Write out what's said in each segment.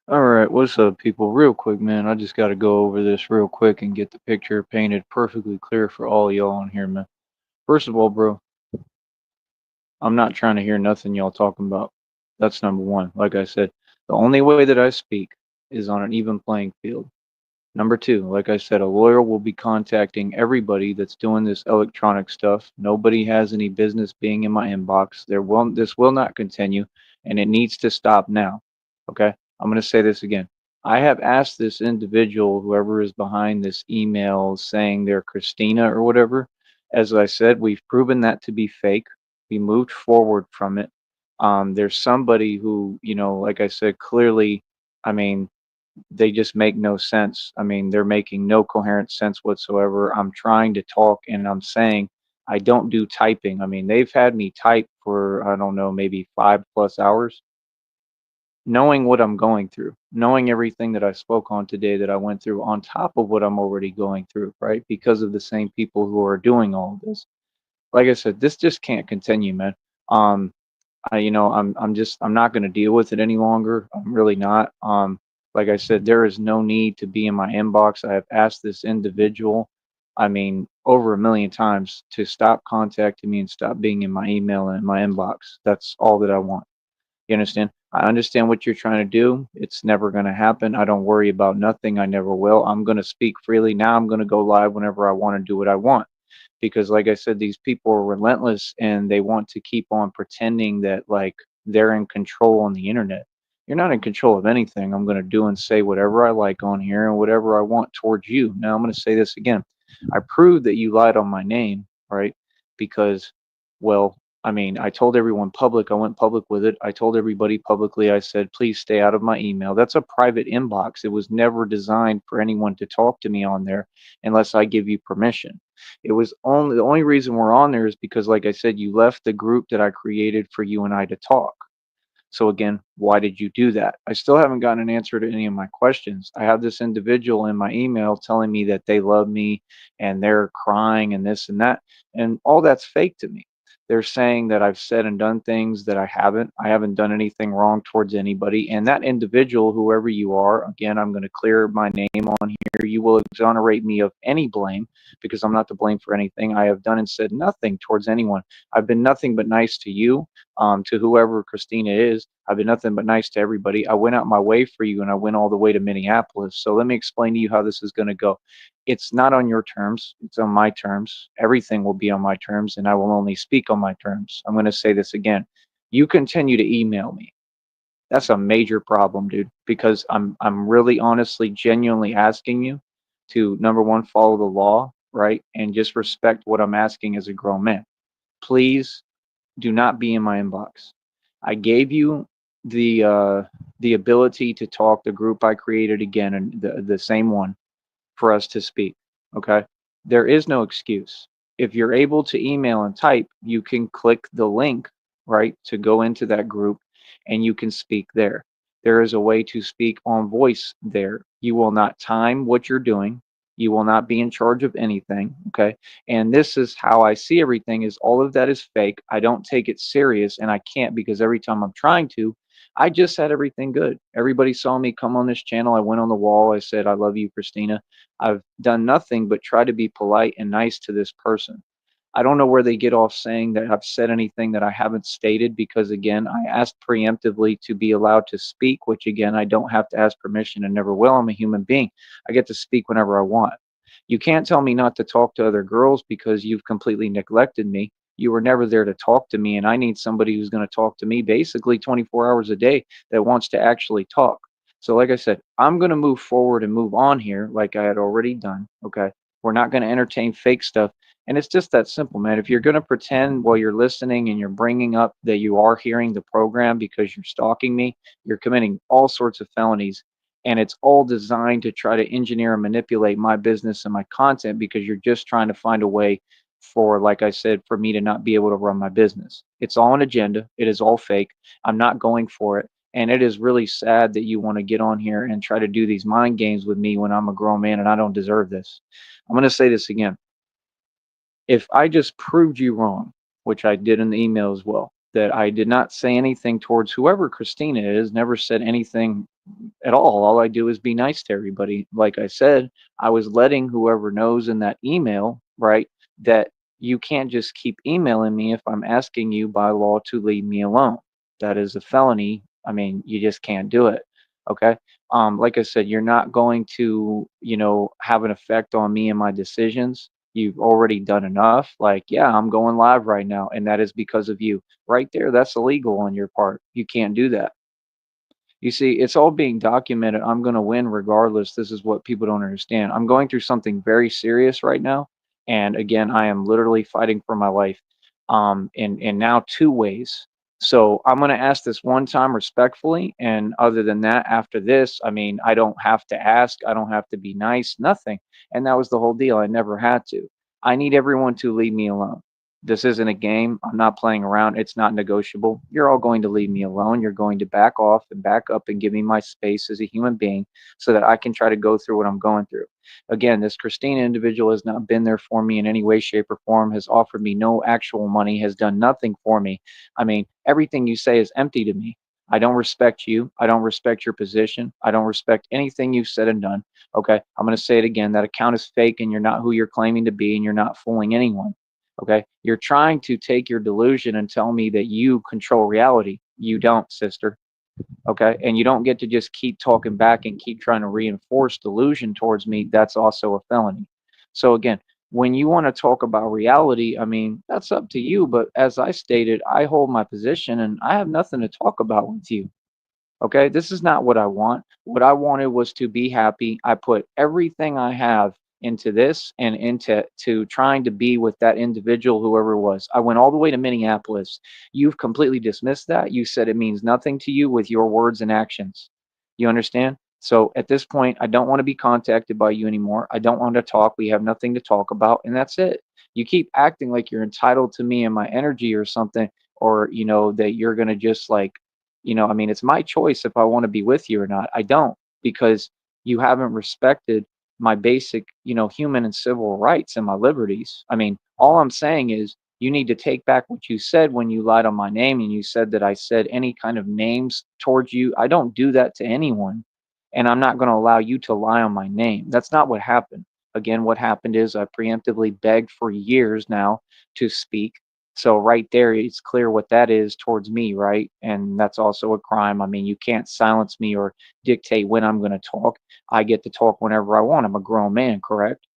All right, what's up, people? Real quick, man. I just got to go over this real quick and get the picture painted perfectly clear for all y'all on here, man. First of all, bro, I'm not trying to hear nothing y'all talking about. That's number one. Like I said, the only way that I speak is on an even playing field. Number two, like I said, a lawyer will be contacting everybody that's doing this electronic stuff. Nobody has any business being in my inbox. This will not continue, and it needs to stop now. Okay? I'm going to say this again. I have asked this individual, whoever is behind this email saying they're Christina or whatever. As I said, we've proven that to be fake. We moved forward from it. There's somebody who, like I said, clearly, I mean, they just make no sense. I mean, they're making no coherent sense whatsoever. I'm trying to talk and I'm saying I don't do typing. I mean, they've had me type for, I don't know, maybe 5+ hours, knowing what I'm going through, knowing everything that I spoke on today that I went through on top of what I'm already going through, right? Because of the same people who are doing all of this. Like I said, this just can't continue, man. Um, I'm not going to deal with it any longer. I'm really not. Like I said, there is no need to be in my inbox. I have asked this individual, I mean, over a million times to stop contacting me and stop being in my email and in my inbox. That's all that I want. You understand? I understand what you're trying to do. It's never going to happen. I don't worry about nothing. I never will. I'm going to speak freely. Now I'm going to go live whenever I want to do what I want because like I said, these people are relentless and they want to keep on pretending that like they're in control on the internet. You're not in control of anything. I'm going to do and say whatever I like on here and whatever I want towards you. Now I'm going to say this again. I proved that you lied on my name, right? Because, well, I mean, I told everyone public, I went public with it. I told everybody publicly, I said, please stay out of my email. That's a private inbox. It was never designed for anyone to talk to me on there unless I give you permission. It was only the only reason we're on there is because, like I said, you left the group that I created for you and I to talk. So again, why did you do that? I still haven't gotten an answer to any of my questions. I have this individual in my email telling me that they love me and they're crying and this and that, and all that's fake to me. They're saying that I've said and done things that I haven't. I haven't done anything wrong towards anybody. And that individual, whoever you are, again, I'm going to clear my name on here. You will exonerate me of any blame because I'm not to blame for anything. I have done and said nothing towards anyone. I've been nothing but nice to you, to whoever Christina is. I've been nothing but nice to everybody. I went out my way for you and I went all the way to Minneapolis. So let me explain to you how this is going to go. It's not on your terms, it's on my terms. Everything will be on my terms and I will only speak on my terms. I'm going to say this again. You continue to email me. That's a major problem, dude, because I'm really honestly genuinely asking you to number one follow the law, right? And just respect what I'm asking as a grown man. Please do not be in my inbox. I gave you the ability to talk. The group I created again, and the same one for us to speak. Okay, there is no excuse. If you're able to email and type, you can click the link right to go into that group, and you can speak there. There is a way to speak on voice there. You will not time what you're doing. You will not be in charge of anything. Okay. And this is how I see everything is all of that is fake. I don't take it serious and I can't because every time I'm trying to, I just had everything good. Everybody saw me come on this channel. I went on the wall. I said, I love you, Christina. I've done nothing but try to be polite and nice to this person. I don't know where they get off saying that I've said anything that I haven't stated because, again, I asked preemptively to be allowed to speak, which, again, I don't have to ask permission and never will. I'm a human being. I get to speak whenever I want. You can't tell me not to talk to other girls because you've completely neglected me. You were never there to talk to me, and I need somebody who's going to talk to me basically 24 hours a day that wants to actually talk. So, like I said, I'm going to move forward and move on here like I had already done. Okay. We're not going to entertain fake stuff. And it's just that simple, man. If you're going to pretend while you're listening and you're bringing up that you are hearing the program because you're stalking me, you're committing all sorts of felonies. And it's all designed to try to engineer and manipulate my business and my content because you're just trying to find a way for, like I said, for me to not be able to run my business. It's all an agenda. It is all fake. I'm not going for it. And it is really sad that you want to get on here and try to do these mind games with me when I'm a grown man and I don't deserve this. I'm going to say this again. If I just proved you wrong, which I did in the email as well, that I did not say anything towards whoever Christina is, never said anything at all. All I do is be nice to everybody. Like I said, I was letting whoever knows in that email, right, that you can't just keep emailing me if I'm asking you by law to leave me alone. That is a felony. I mean, you just can't do it. Okay. Like I said, you're not going to, have an effect on me and my decisions. You've already done enough. Like, yeah, I'm going live right now, and that is because of you. Right there, that's illegal on your part. You can't do that. You see, it's all being documented. I'm going to win regardless. This is what people don't understand. I'm going through something very serious right now. And again, I am literally fighting for my life in now two ways. So I'm going to ask this one time respectfully. And other than that, after this, I mean, I don't have to ask. I don't have to be nice, nothing. And that was the whole deal. I never had to. I need everyone to leave me alone. This isn't a game. I'm not playing around. It's not negotiable. You're all going to leave me alone. You're going to back off and back up and give me my space as a human being so that I can try to go through what I'm going through. Again, this Christina individual has not been there for me in any way, shape, or form, has offered me no actual money, has done nothing for me. I mean, everything you say is empty to me. I don't respect you. I don't respect your position. I don't respect anything you've said and done. Okay. I'm going to say it again. That account is fake and you're not who you're claiming to be and you're not fooling anyone. Okay. You're trying to take your delusion and tell me that you control reality. You don't, sister. Okay. And you don't get to just keep talking back and keep trying to reinforce delusion towards me. That's also a felony. So, again, when you want to talk about reality, I mean, that's up to you. But as I stated, I hold my position and I have nothing to talk about with you. Okay, this is not what I want. What I wanted was to be happy. I put everything I have into this and into trying to be with that individual, whoever it was. I went all the way to Minneapolis. You've completely dismissed that. You said it means nothing to you with your words and actions. You understand? So at this point, I don't want to be contacted by you anymore. I don't want to talk. We have nothing to talk about, and that's it. You keep acting like you're entitled to me and my energy or something, or that you're gonna just like I mean, it's my choice if I want to be with you or not. I don't because you haven't respected my basic, human and civil rights and my liberties. I mean, all I'm saying is you need to take back what you said when you lied on my name and you said that I said any kind of names towards you. I don't do that to anyone. And I'm not going to allow you to lie on my name. That's not what happened. Again, what happened is I preemptively begged for years now to speak, so right there, it's clear what that is towards me, right? And that's also a crime. I mean, you can't silence me or dictate when I'm going to talk. I get to talk whenever I want. I'm a grown man, correct?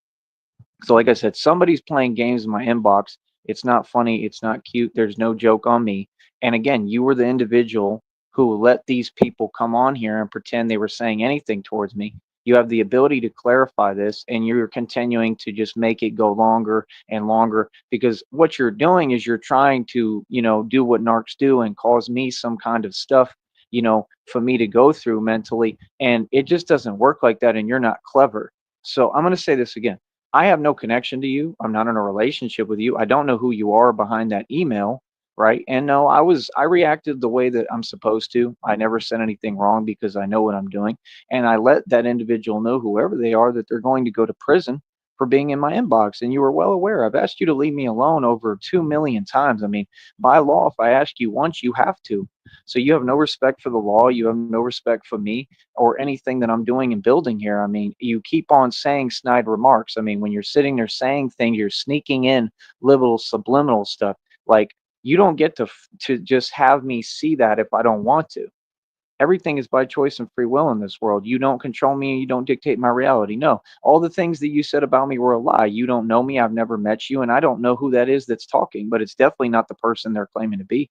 So, like I said, somebody's playing games in my inbox. It's not funny. It's not cute. There's no joke on me. And again, you were the individual who let these people come on here and pretend they were saying anything towards me. You have the ability to clarify this, and you're continuing to just make it go longer and longer because what you're doing is you're trying to, do what narcs do and cause me some kind of stuff, for me to go through mentally. And it just doesn't work like that. And you're not clever. So I'm going to say this again. I have no connection to you. I'm not in a relationship with you. I don't know who you are behind that email, right? And no, I reacted the way that I'm supposed to. I never said anything wrong because I know what I'm doing. And I let that individual know, whoever they are, that they're going to go to prison for being in my inbox. And you were well aware. I've asked you to leave me alone over 2 million times. I mean, by law, if I ask you once, you have to. So you have no respect for the law. You have no respect for me or anything that I'm doing and building here. I mean, you keep on saying snide remarks. I mean, when you're sitting there saying things, you're sneaking in little subliminal stuff. Like you don't get to just have me see that if I don't want to. Everything is by choice and free will in this world. You don't control me. You don't dictate my reality. No, all the things that you said about me were a lie. You don't know me. I've never met you, and I don't know who that is that's talking. But it's definitely not the person they're claiming to be.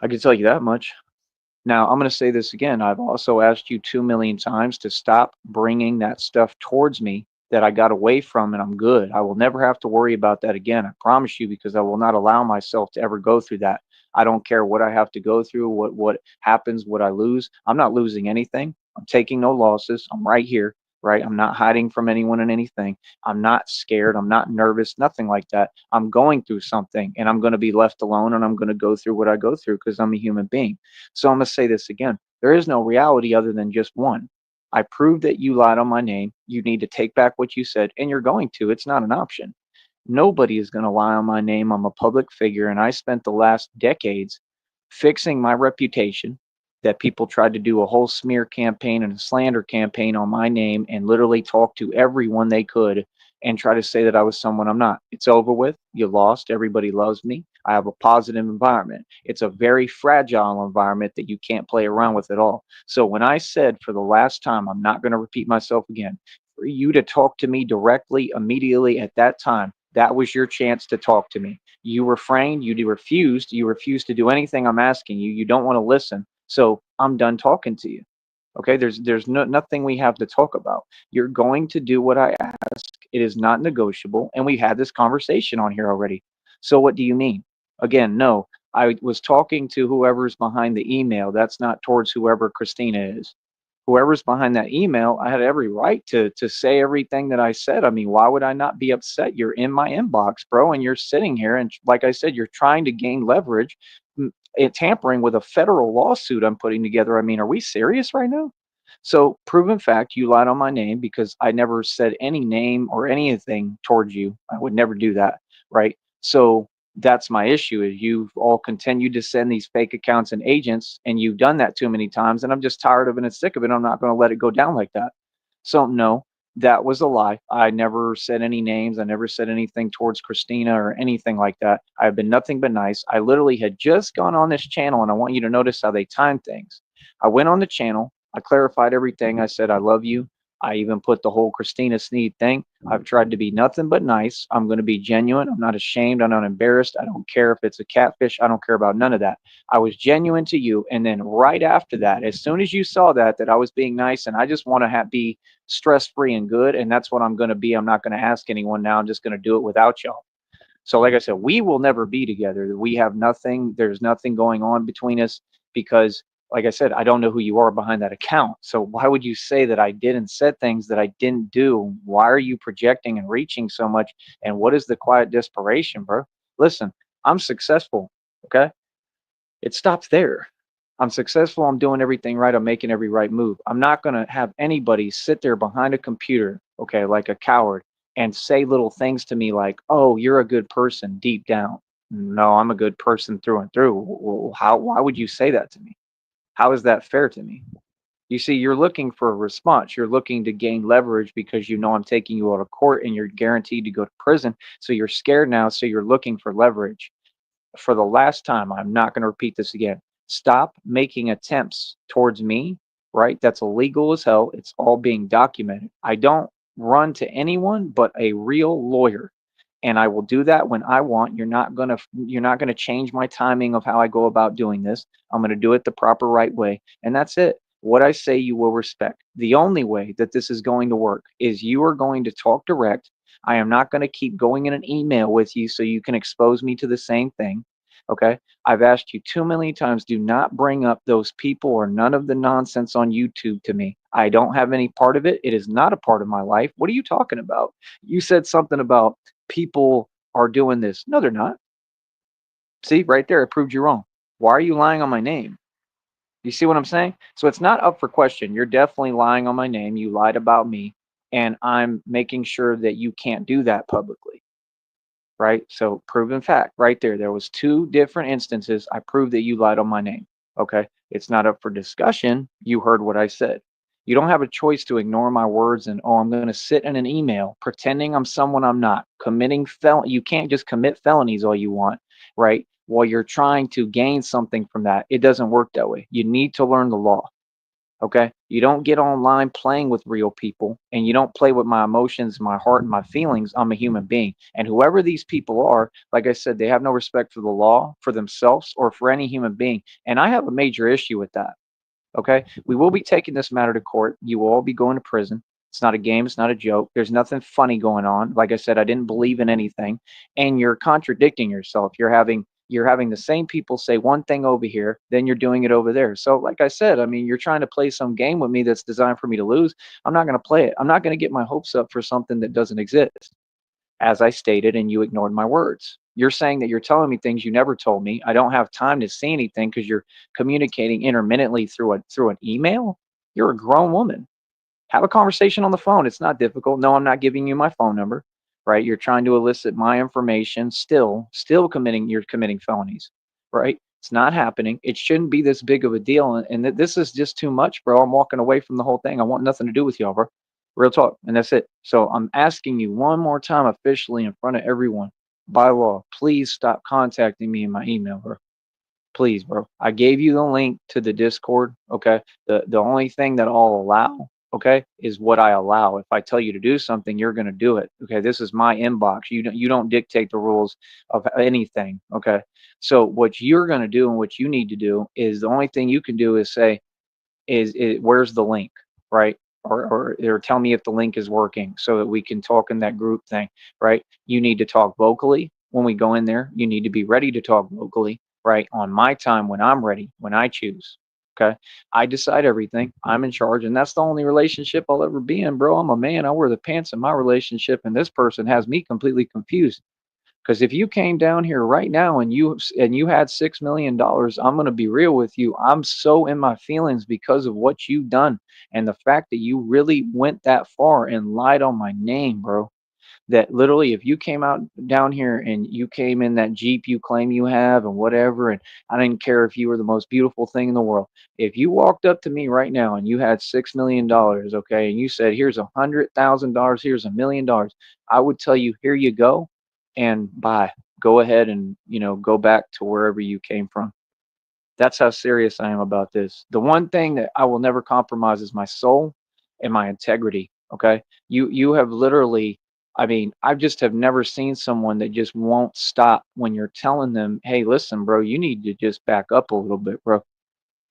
I can tell you that much. Now, I'm going to say this again. I've also asked you 2 million times to stop bringing that stuff towards me that I got away from, and I'm good. I will never have to worry about that again. I promise you, because I will not allow myself to ever go through that. I don't care what I have to go through, what happens, what I lose. I'm not losing anything. I'm taking no losses. I'm right here, right? I'm not hiding from anyone and anything. I'm not scared. I'm not nervous, nothing like that. I'm going through something and I'm going to be left alone and I'm going to go through what I go through because I'm a human being. So I'm going to say this again. There is no reality other than just one. I proved that you lied on my name. You need to take back what you said, and you're going to. It's not an option. Nobody is going to lie on my name. I'm a public figure, and I spent the last decades fixing my reputation, that people tried to do a whole smear campaign and a slander campaign on my name and literally talk to everyone they could and try to say that I was someone I'm not. It's over with. You lost. Everybody loves me. I have a positive environment. It's a very fragile environment that you can't play around with at all. So when I said for the last time, I'm not going to repeat myself again, for you to talk to me directly immediately at that time, that was your chance to talk to me. You refrained, you refused to do anything I'm asking you. You don't want to listen. So I'm done talking to you. Okay, there's nothing we have to talk about. You're going to do what I ask. It is not negotiable, and we had this conversation on here already. So what do you mean? Again, no. I was talking to whoever's behind the email. That's not towards whoever Christina is. Whoever's behind that email, I had every right to say everything that I said. I mean, why would I not be upset? You're in my inbox, bro, and you're sitting here, and like I said, you're trying to gain leverage, tampering with a federal lawsuit I'm putting together. I mean, are we serious right now? So, proven fact, you lied on my name because I never said any name or anything towards you. I would never do that, right? So that's my issue is you've all continued to send these fake accounts and agents, and you've done that too many times, and I'm just tired of it and sick of it. I'm not going to let it go down like that. So no, that was a lie. I never said any names. I never said anything towards Christina or anything like that. I've been nothing but nice. I literally had just gone on this channel, and I want you to notice how they time things. I went on the channel. I clarified everything. I said, I love you. I even put the whole Christina Sneed thing. I've tried to be nothing but nice. I'm going to be genuine. I'm not ashamed. I'm not embarrassed. I don't care if it's a catfish. I don't care about none of that. I was genuine to you. And then right after that, as soon as you saw that I was being nice and I just want to be stress free and good, and that's what I'm going to be. I'm not going to ask anyone now. I'm just going to do it without y'all. So, like I said, we will never be together. We have nothing. There's nothing going on between us because, like I said, I don't know who you are behind that account. So, why would you say that I did and said things that I didn't do? Why are you projecting and reaching so much? And what is the quiet desperation, bro? Listen, I'm successful. Okay. It stops there. I'm successful. I'm doing everything right. I'm making every right move. I'm not going to have anybody sit there behind a computer, okay, like a coward, and say little things to me like, oh, you're a good person deep down. No, I'm a good person through and through. Why would you say that to me? How is that fair to me? You see, you're looking for a response. You're looking to gain leverage because you know I'm taking you out of court and you're guaranteed to go to prison. So you're scared now. So you're looking for leverage. For the last time, I'm not going to repeat this again. Stop making attempts towards me, right? That's illegal as hell. It's all being documented. I don't run to anyone but a real lawyer. And I will do that when I want. You're not going to change my timing of how I go about doing this. I'm going to do it the proper right way. And that's it. What I say you will respect. The only way that this is going to work is you are going to talk direct. I am not going to keep going in an email with you so you can expose me to the same thing. Okay. I've asked you too many times, do not bring up those people or none of the nonsense on YouTube to me. I don't have any part of it. It is not a part of my life. What are you talking about? You said something about people are doing this. No, they're not. See, right there, it proved you wrong. Why are you lying on my name? You see what I'm saying? So it's not up for question. You're definitely lying on my name. You lied about me, and I'm making sure that you can't do that publicly. Right? So proven fact right there. There was two different instances. I proved that you lied on my name. Okay. It's not up for discussion. You heard what I said. You don't have a choice to ignore my words and, oh, I'm going to sit in an email pretending I'm someone I'm not, committing You can't just commit felonies all you want, right? While you're trying to gain something from that. It doesn't work that way. You need to learn the law. Okay. You don't get online playing with real people, and you don't play with my emotions, my heart, and my feelings. I'm a human being. And whoever these people are, like I said, they have no respect for the law, for themselves, or for any human being. And I have a major issue with that. Okay. We will be taking this matter to court. You will all be going to prison. It's not a game. It's not a joke. There's nothing funny going on. Like I said, I didn't believe in anything. And you're contradicting yourself. You're having the same people say one thing over here, then you're doing it over there. So, like I said, I mean, you're trying to play some game with me that's designed for me to lose. I'm not going to play it. I'm not going to get my hopes up for something that doesn't exist, as I stated, and you ignored my words. You're saying that you're telling me things you never told me. I don't have time to see anything because you're communicating intermittently through an email. You're a grown woman. Have a conversation on the phone. It's not difficult. No, I'm not giving you my phone number, right? You're trying to elicit my information. You're committing felonies, right? It's not happening. It shouldn't be this big of a deal. And this is just too much, bro. I'm walking away from the whole thing. I want nothing to do with y'all, bro. Real talk. And that's it. So I'm asking you one more time officially in front of everyone by law, please stop contacting me in my email, bro. Please, bro. I gave you the link to the Discord. Okay. The only thing that I'll allow, okay, is what I allow. If I tell you to do something, you're gonna do it. Okay. This is my inbox. You don't dictate the rules of anything. Okay. So what you're gonna do and what you need to do is the only thing you can do is say, is where's the link, right? Or tell me if the link is working so that we can talk in that group thing, right? You need to talk vocally when we go in there. You need to be ready to talk vocally, right? On my time when I'm ready, when I choose. Okay. I decide everything. I'm in charge. And that's the only relationship I'll ever be in, bro. I'm a man. I wear the pants in my relationship. And this person has me completely confused. Because if you came down here right now and you had $6 million, I'm gonna be real with you. I'm so in my feelings because of what you've done and the fact that you really went that far and lied on my name, bro. That literally, if you came out down here and you came in that Jeep you claim you have and whatever, and I didn't care if you were the most beautiful thing in the world. If you walked up to me right now and you had $6 million, okay, and you said, "Here's $100,000, here's $1 million," I would tell you, "Here you go, and bye. Go ahead and go back to wherever you came from." That's how serious I am about this. The one thing that I will never compromise is my soul and my integrity. Okay. You have literally, I mean, I just have never seen someone that just won't stop when you're telling them, "Hey, listen, bro, you need to just back up a little bit, bro."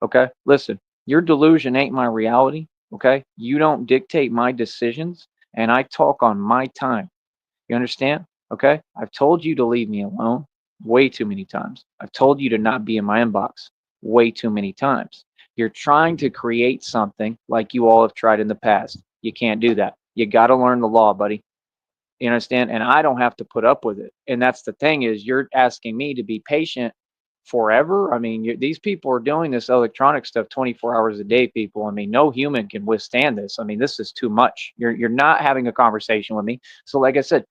Okay. Listen, your delusion ain't my reality. Okay. You don't dictate my decisions, and I talk on my time. You understand? Okay. I've told you to leave me alone way too many times. I've told you to not be in my inbox way too many times. You're trying to create something like you all have tried in the past. You can't do that. You got to learn the law, buddy. You understand? And I don't have to put up with it. And that's the thing is you're asking me to be patient forever. I mean, these people are doing this electronic stuff 24 hours a day, people. I mean, no human can withstand this. I mean, this is too much. You're not having a conversation with me. So like I said,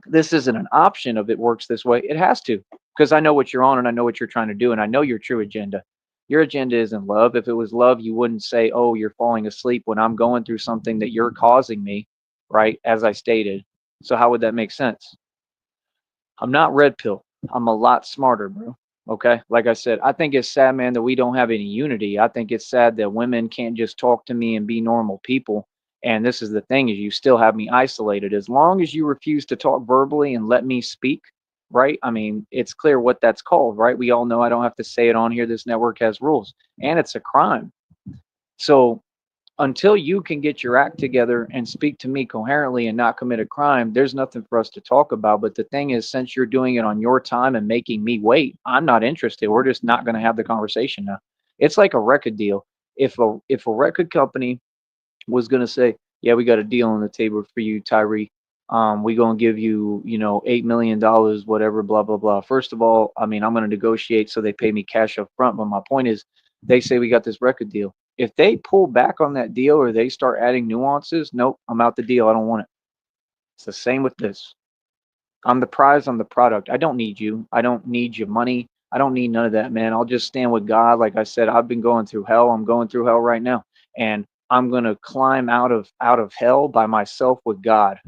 this isn't an option of it works this way. It has to, because I know what you're on and I know what you're trying to do and I know your true agenda. Your agenda isn't love. If it was love, you wouldn't say, "Oh, you're falling asleep when I'm going through something that you're causing me," right? As I stated. So how would that make sense? I'm not red pill. I'm a lot smarter, bro. Okay. Like I said, I think it's sad, man, that we don't have any unity. I think it's sad that women can't just talk to me and be normal people. And this is the thing is you still have me isolated. As long as you refuse to talk verbally and let me speak, right? I mean, it's clear what that's called, right? We all know I don't have to say it on here. This network has rules and it's a crime. So until you can get your act together and speak to me coherently and not commit a crime, there's nothing for us to talk about. But the thing is, since you're doing it on your time and making me wait, I'm not interested. We're just not going to have the conversation now. It's like a record deal. If a record company was going to say, "Yeah, we got a deal on the table for you, Tyree. We gonna give you, $8 million, whatever, blah blah blah." First of all, I mean, I'm gonna negotiate so they pay me cash up front. But my point is, they say we got this record deal. If they pull back on that deal or they start adding nuances, nope, I'm out the deal. I don't want it. It's the same with this. I'm the prize, I'm the product. I don't need you. I don't need your money. I don't need none of that, man. I'll just stand with God. Like I said, I've been going through hell. I'm going through hell right now. And I'm gonna climb out of hell by myself with God.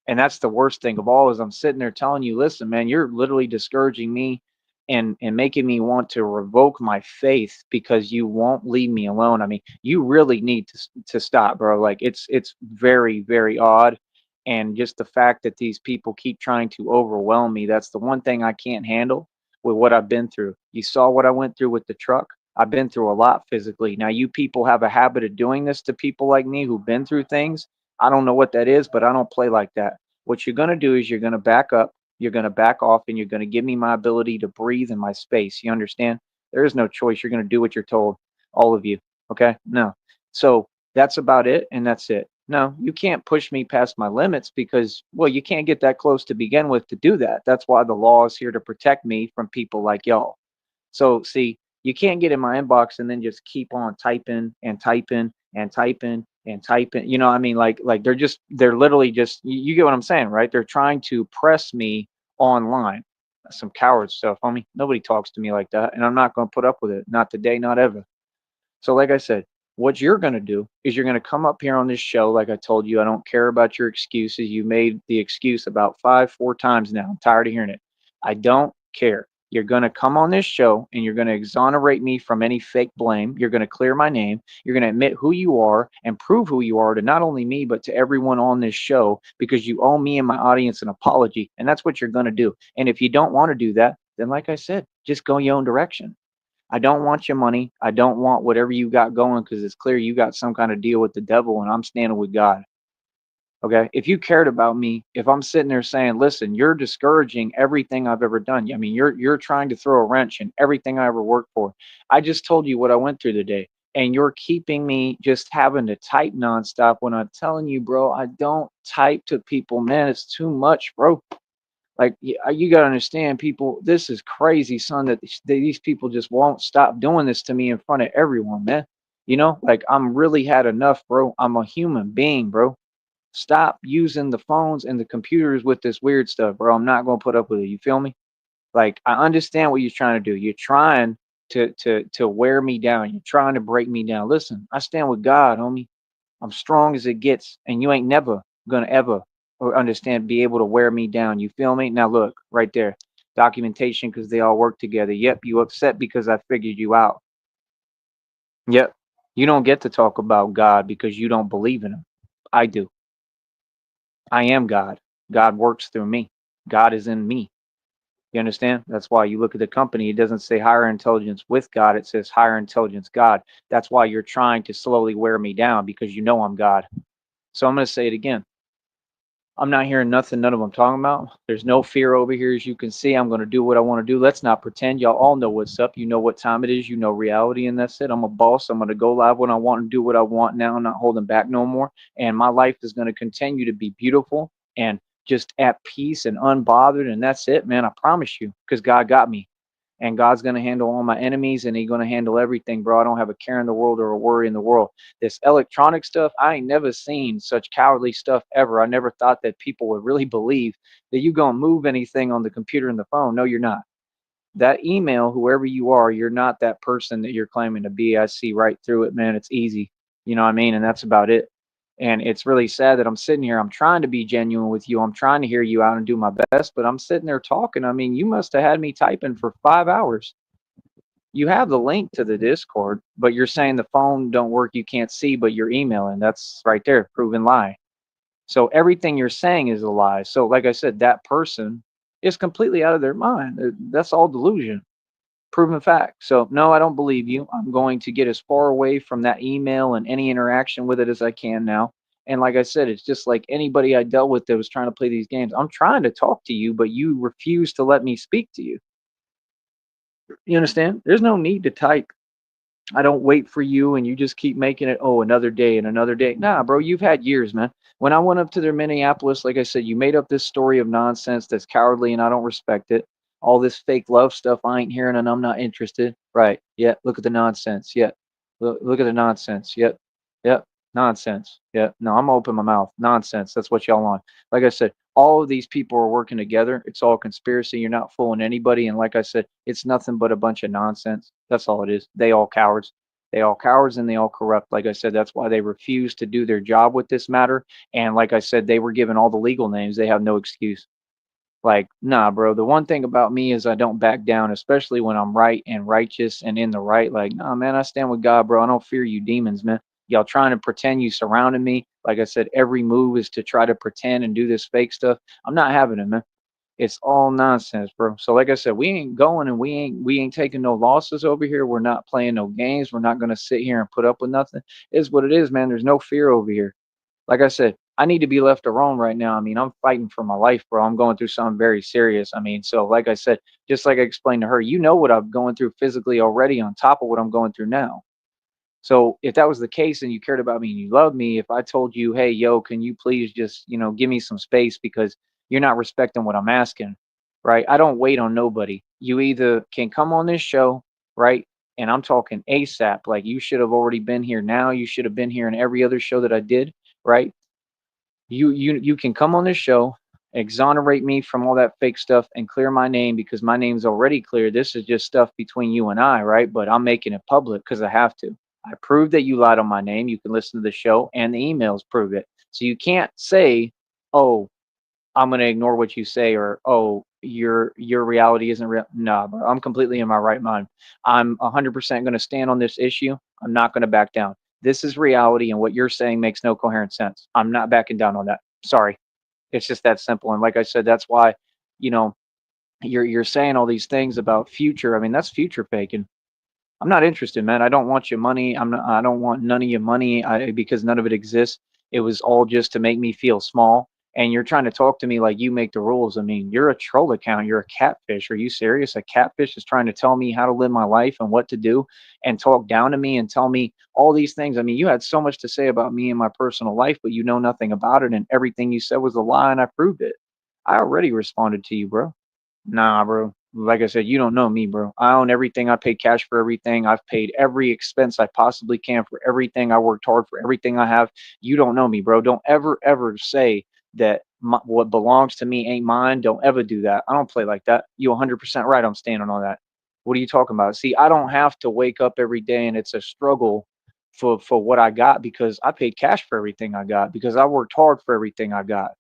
And that's the worst thing of all is I'm sitting there telling you, "Listen, man, you're literally discouraging me and making me want to revoke my faith because you won't leave me alone." I mean, you really need to stop, bro. Like it's very, very odd. And just the fact that these people keep trying to overwhelm me, that's the one thing I can't handle with what I've been through. You saw what I went through with the truck. I've been through a lot physically. Now you people have a habit of doing this to people like me who've been through things. I don't know what that is, but I don't play like that. What you're going to do is you're going to back up, you're going to back off, and you're going to give me my ability to breathe in my space. You understand? There is no choice. You're going to do what you're told, all of you. Okay? No. So that's about it, and that's it. No, you can't push me past my limits because, well, you can't get that close to begin with to do that. That's why the law is here to protect me from people like y'all. So see, you can't get in my inbox and then just keep on typing and typing and typing and typing. You know, I mean, like they're literally just you get what I'm saying, right? They're trying to press me online. That's some coward stuff, homie. Nobody talks to me like that, and I'm not going to put up with it. Not today, not ever. So, like I said, what you're going to do is you're going to come up here on this show. Like I told you, I don't care about your excuses. You made the excuse about four times now. I'm tired of hearing it. I don't care. You're going to come on this show and you're going to exonerate me from any fake blame. You're going to clear my name. You're going to admit who you are and prove who you are to not only me, but to everyone on this show because you owe me and my audience an apology. And that's what you're going to do. And if you don't want to do that, then like I said, just go your own direction. I don't want your money. I don't want whatever you got going because it's clear you got some kind of deal with the devil and I'm standing with God. Okay. If you cared about me, if I'm sitting there saying, listen, you're discouraging everything I've ever done. I mean, you're trying to throw a wrench in everything I ever worked for. I just told you what I went through today. And you're keeping me just having to type nonstop when I'm telling you, bro, I don't type to people, man. It's too much, bro. Like you got to understand, people. This is crazy, son. That these people just won't stop doing this to me in front of everyone, man. You know, like I'm really had enough, bro. I'm a human being, bro. Stop using the phones and the computers with this weird stuff, bro. I'm not gonna put up with it. You feel me? Like I understand what you're trying to do. You're trying to wear me down. You're trying to break me down. Listen, I stand with God, homie. I'm strong as it gets, and you ain't never gonna ever or understand be able to wear me down. You feel me? Now look, right there. Documentation because they all work together. Yep, you upset because I figured you out. Yep. You don't get to talk about God because you don't believe in him. I do. I am God. God works through me. God is in me. You understand? That's why you look at the company, it doesn't say higher intelligence with God, it says higher intelligence God. That's why you're trying to slowly wear me down because you know I'm God. So I'm going to say it again. I'm not hearing nothing, none of them talking about. There's no fear over here, as you can see. I'm going to do what I want to do. Let's not pretend. Y'all all know what's up. You know what time it is. You know reality, and that's it. I'm a boss. I'm going to go live when I want and do what I want now. I'm not holding back no more. And my life is going to continue to be beautiful and just at peace and unbothered. And that's it, man. I promise you, because God got me. And God's going to handle all my enemies and he's going to handle everything, bro. I don't have a care in the world or a worry in the world. This electronic stuff, I ain't never seen such cowardly stuff ever. I never thought that people would really believe that you going to move anything on the computer and the phone. No, you're not. That email, whoever you are, you're not that person that you're claiming to be. I see right through it, man. It's easy. You know what I mean? And that's about it. And it's really sad that I'm sitting here. I'm trying to be genuine with you. I'm trying to hear you out and do my best, but I'm sitting there talking. I mean, you must have had me typing for 5 hours. You have the link to the Discord, but you're saying the phone don't work, you can't see, but you're emailing. That's right there, proven lie. So everything you're saying is a lie. So like I said, that person is completely out of their mind. That's all delusion. Proven fact. So no, I don't believe you. I'm going to get as far away from that email and any interaction with it as I can now. And like I said, it's just like anybody I dealt with that was trying to play these games. I'm trying to talk to you, but you refuse to let me speak to you. You understand? There's no need to type. I don't wait for you and you just keep making it, oh, another day and another day. Nah, bro, you've had years, man. When I went up to their Minneapolis, like I said, you made up this story of nonsense that's cowardly and I don't respect it. All this fake love stuff I ain't hearing and I'm not interested. Right. Yeah. Look at the nonsense. Yeah. Look at the nonsense. Yep. Yep. Nonsense. Yeah. No, I'm gonna open my mouth. Nonsense. That's what y'all want. Like I said, all of these people are working together. It's all conspiracy. You're not fooling anybody. And like I said, it's nothing but a bunch of nonsense. That's all it is. They all cowards. They all cowards and they all corrupt. Like I said, that's why they refuse to do their job with this matter. And like I said, they were given all the legal names. They have no excuse. Like, nah, bro. The one thing about me is I don't back down, especially when I'm right and righteous and in the right. Like, nah, man, I stand with God, bro. I don't fear you demons, man. Y'all trying to pretend you surrounded me. Like I said, every move is to try to pretend and do this fake stuff. I'm not having it, man. It's all nonsense, bro. So like I said, we ain't going and we ain't taking no losses over here. We're not playing no games. We're not gonna sit here and put up with nothing. It's what it is, man. There's no fear over here. Like I said, I need to be left alone right now. I mean, I'm fighting for my life, bro. I'm going through something very serious. I mean, so like I said, just like I explained to her, you know what I'm going through physically already on top of what I'm going through now. So if that was the case and you cared about me and you loved me, if I told you, hey, yo, can you please just, give me some space because you're not respecting what I'm asking, right? I don't wait on nobody. You either can come on this show, right? And I'm talking ASAP. Like you should have already been here now. You should have been here in every other show that I did, right? You can come on this show exonerate me from all that fake stuff and clear my name because my name's already clear. This is just stuff between you and I, right? But I'm making it public because I have to. I proved that you lied on my name. You can listen to the show and the emails prove it. So you can't say, oh, I'm gonna ignore what you say, or oh, your reality isn't real. Nah, bro, I'm completely in my right mind. I'm 100% gonna stand on this issue. I'm not gonna back down. This is reality, and what you're saying makes no coherent sense. I'm not backing down on that. Sorry, it's just that simple. And like I said, that's why, you know, you're saying all these things about future. I mean, that's future faking. I'm not interested, man. I don't want your money. I don't want none of your money because none of it exists. It was all just to make me feel small. And you're trying to talk to me like you make the rules. I mean, you're a troll account. You're a catfish. Are you serious? A catfish is trying to tell me how to live my life and what to do and talk down to me and tell me all these things. I mean, you had so much to say about me and my personal life, but you know nothing about it. And everything you said was a lie, and I proved it. I already responded to you, bro. Nah, bro. Like I said, you don't know me, bro. I own everything. I pay cash for everything. I've paid every expense I possibly can for everything. I worked hard for everything I have. You don't know me, bro. Don't ever, ever say that what belongs to me ain't mine. Don't ever do that. I don't play like that. You 100% right. I'm standing on that. What are you talking about? See, I don't have to wake up every day and it's a struggle for what I got because I paid cash for everything I got because I worked hard for everything I got.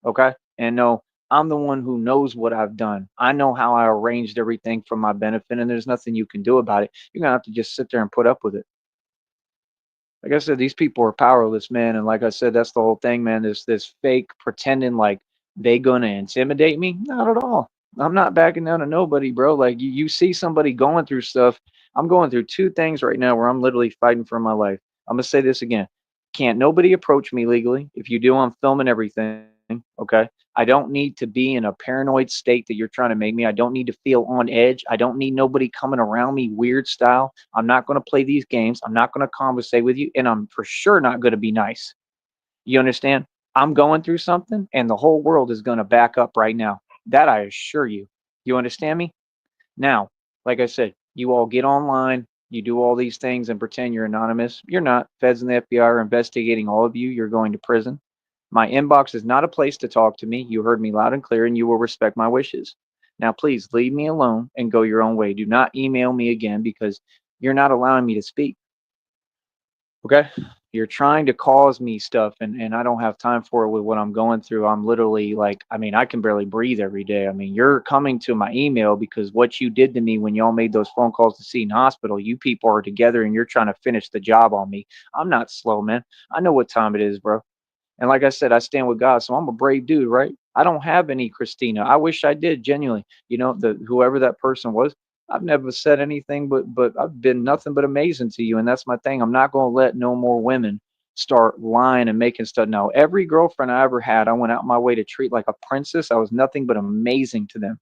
Okay. And no, I'm the one who knows what I've done. I know how I arranged everything for my benefit, and there's nothing you can do about it. You're gonna have to just sit there and put up with it. Like I said, these people are powerless, man. And like I said, that's the whole thing, man. This fake pretending like they gonna intimidate me. Not at all. I'm not backing down to nobody, bro. Like you see somebody going through stuff. I'm going through two things right now where I'm literally fighting for my life. I'm gonna say this again. Can't nobody approach me legally. If you do, I'm filming everything. Okay. I don't need to be in a paranoid state that you're trying to make me. I don't need to feel on edge. I don't need nobody coming around me weird style. I'm not going to play these games. I'm not going to conversate with you. And I'm for sure not going to be nice. You understand? I'm going through something and the whole world is going to back up right now. That I assure you. You understand me? Now, like I said, you all get online, you do all these things and pretend you're anonymous. You're not. Feds and the FBI are investigating all of you. You're going to prison. My inbox is not a place to talk to me. You heard me loud and clear, and you will respect my wishes. Now, please leave me alone and go your own way. Do not email me again because you're not allowing me to speak. Okay? You're trying to cause me stuff, and I don't have time for it with what I'm going through. I'm literally like, I mean, I can barely breathe every day. I mean, you're coming to my email because what you did to me when y'all made those phone calls to Seton Hospital, you people are together and you're trying to finish the job on me. I'm not slow, man. I know what time it is, bro. And like I said, I stand with God, so I'm a brave dude, right? I don't have any Christina. I wish I did, genuinely. You know, the whoever that person was, I've never said anything, but I've been nothing but amazing to you, and that's my thing. I'm not gonna let no more women start lying and making stuff. Now, every girlfriend I ever had, I went out my way to treat like a princess. I was nothing but amazing to them.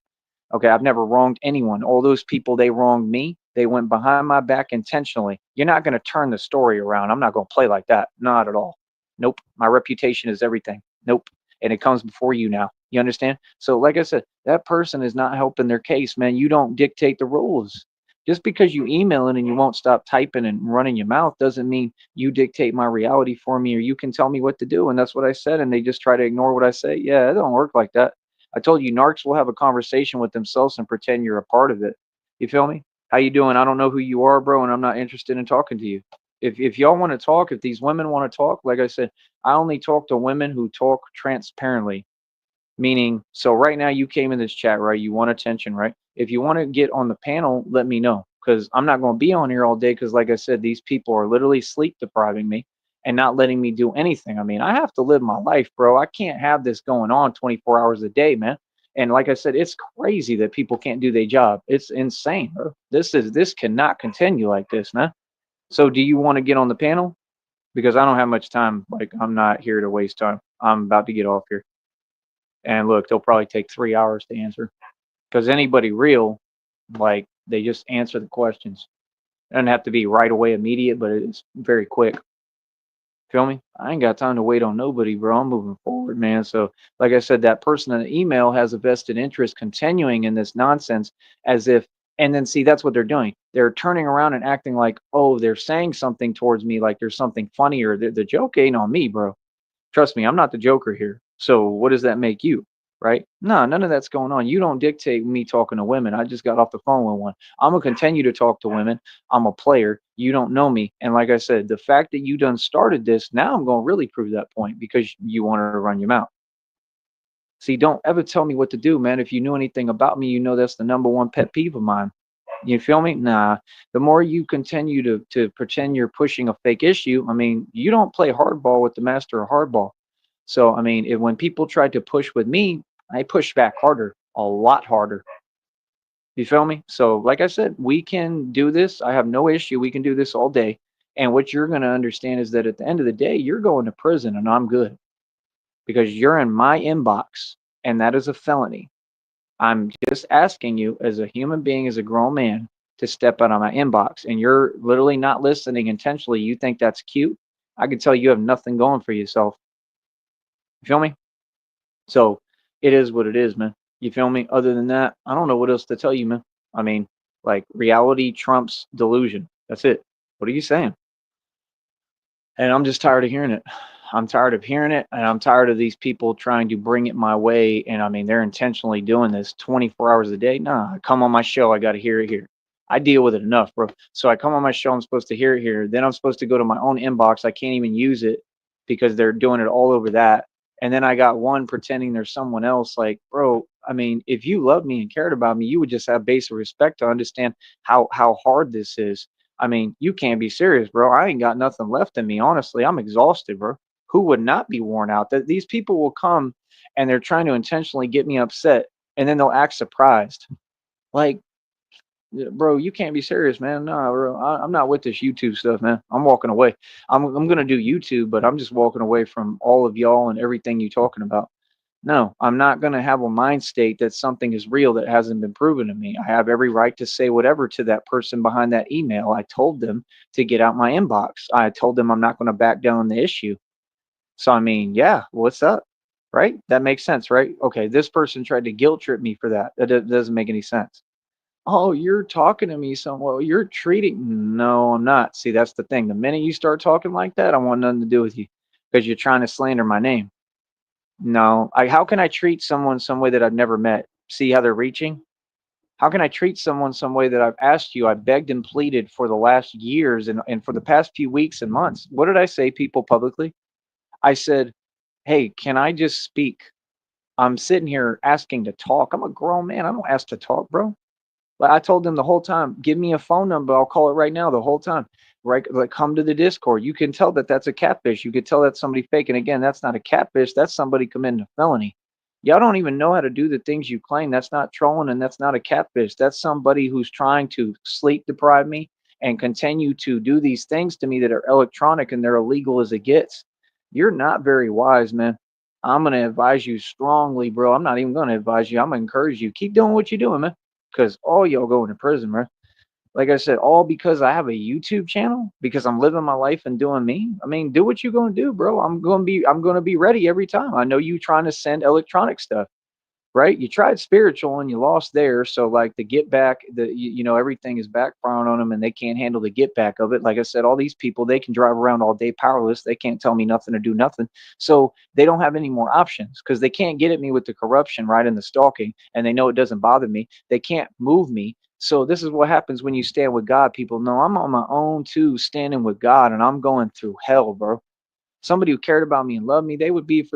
Okay, I've never wronged anyone. All those people, they wronged me. They went behind my back intentionally. You're not going to turn the story around. I'm not going to play like that. Not at all. Nope. My reputation is everything. Nope. And it comes before you now. You understand? So, like I said, that person is not helping their case, man. You don't dictate the rules. Just because you emailing and you won't stop typing and running your mouth doesn't mean you dictate my reality for me or you can tell me what to do. And that's what I said. And they just try to ignore what I say. Yeah, it don't work like that. I told you narcs will have a conversation with themselves and pretend you're a part of it. You feel me? How you doing? I don't know who you are, bro, and I'm not interested in talking to you. If y'all want to talk, if these women want to talk, like I said, I only talk to women who talk transparently. Meaning, so right now you came in this chat, right? You want attention, right? If you want to get on the panel, let me know because I'm not going to be on here all day because, like I said, these people are literally sleep depriving me and not letting me do anything. I mean, I have to live my life, bro. I can't have this going on 24 hours a day, man. And like I said, it's crazy that people can't do their job. It's insane, bro. This cannot continue like this, man. So, do you want to get on the panel? Because I don't have much time. Like, I'm not here to waste time. I'm about to get off here. And look, they'll probably take 3 hours to answer because anybody real, like they just answer the questions. It doesn't have to be right away, immediate, but it's very quick. Feel me? I ain't got time to wait on nobody, bro. I'm moving forward, man. So, like I said, that person in the email has a vested interest continuing in this nonsense as if, and then see, that's what they're doing. They're turning around and acting like, oh, they're saying something towards me, like there's something funny, or the joke ain't on me, bro. Trust me, I'm not the joker here. So, what does that make you? right? No, none of that's going on. You don't dictate me talking to women. I just got off the phone with one. I'm gonna continue to talk to women. I'm a player. You don't know me. And like I said, the fact that you done started this, now I'm gonna really prove that point because you want to run your mouth. See, don't ever tell me what to do, man. If you knew anything about me, you know that's the number one pet peeve of mine. You feel me? Nah. The more you continue to pretend you're pushing a fake issue, I mean, you don't play hardball with the master of hardball. So, I mean, when people tried to push with me, I pushed back harder, a lot harder. You feel me? So, like I said, we can do this. I have no issue. We can do this all day. And what you're going to understand is that at the end of the day, you're going to prison and I'm good because you're in my inbox and that is a felony. I'm just asking you as a human being, as a grown man, to step out of my inbox. And you're literally not listening intentionally. You think that's cute. I can tell you have nothing going for yourself. You feel me? So it is what it is, man. You feel me? Other than that, I don't know what else to tell you, man. I mean, like reality trumps delusion. That's it. What are you saying? And I'm just tired of hearing it. I'm tired of hearing it, and I'm tired of these people trying to bring it my way. And I mean, they're intentionally doing this 24 hours a day. Nah, I come on my show, I got to hear it here. I deal with it enough, bro. So I come on my show, I'm supposed to hear it here. Then I'm supposed to go to my own inbox. I can't even use it because they're doing it all over that. And then I got one pretending there's someone else. Like, bro, I mean, if you loved me and cared about me, you would just have basic respect to understand how hard this is. I mean, you can't be serious, bro. I ain't got nothing left in me. Honestly, I'm exhausted, bro. Who would not be worn out? That these people will come and they're trying to intentionally get me upset, and then they'll act surprised. Like, bro, you can't be serious, man. No, bro, I'm not with this YouTube stuff, man. I'm walking away. I'm gonna do YouTube, but I'm just walking away from all of y'all and everything you talking about. No, I'm not going to have a mind state that something is real that hasn't been proven to me. I have every right to say whatever to that person behind that email. I told them to get out my inbox. I told them I'm not going to back down on the issue. So, I mean, yeah, what's up? Right? That makes sense, right? Okay, this person tried to guilt trip me for that. That doesn't make any sense. Oh, you're talking to me some well, you're treating no, I'm not. See, that's the thing. The minute you start talking like that, I want nothing to do with you because you're trying to slander my name. No, how can I treat someone some way that I've never met? See how they're reaching? How can I treat someone some way that I've asked you, I begged and pleaded for the last years and for the past few weeks and months? What did I say, people publicly? I said, hey, can I just speak? I'm sitting here asking to talk. I'm a grown man. I don't ask to talk, bro. Like I told them the whole time, give me a phone number. I'll call it right now the whole time. Right? Like come to the Discord. You can tell that that's a catfish. You could tell that's somebody fake. And again, that's not a catfish. That's somebody committing a felony. Y'all don't even know how to do the things you claim. That's not trolling and that's not a catfish. That's somebody who's trying to sleep deprive me and continue to do these things to me that are electronic and they're illegal as it gets. You're not very wise, man. I'm going to advise you strongly, bro. I'm not even going to advise you. I'm going to encourage you. Keep doing what you're doing, man, because all y'all going to prison, man. Like I said, all because I have a YouTube channel, because I'm living my life and doing me. I mean, do what you're gonna do, bro. I'm gonna be ready every time. I know you trying to send electronic stuff, right? You tried spiritual and you lost there. So like the get back, everything is backfiring on them and they can't handle the get back of it. Like I said, all these people, they can drive around all day powerless. They can't tell me nothing or do nothing. So they don't have any more options because they can't get at me with the corruption, right? And the stalking. And they know it doesn't bother me. They can't move me. So this is what happens when you stand with God. People know I'm on my own too, standing with God, and I'm going through hell, bro. Somebody who cared about me and loved me, they would be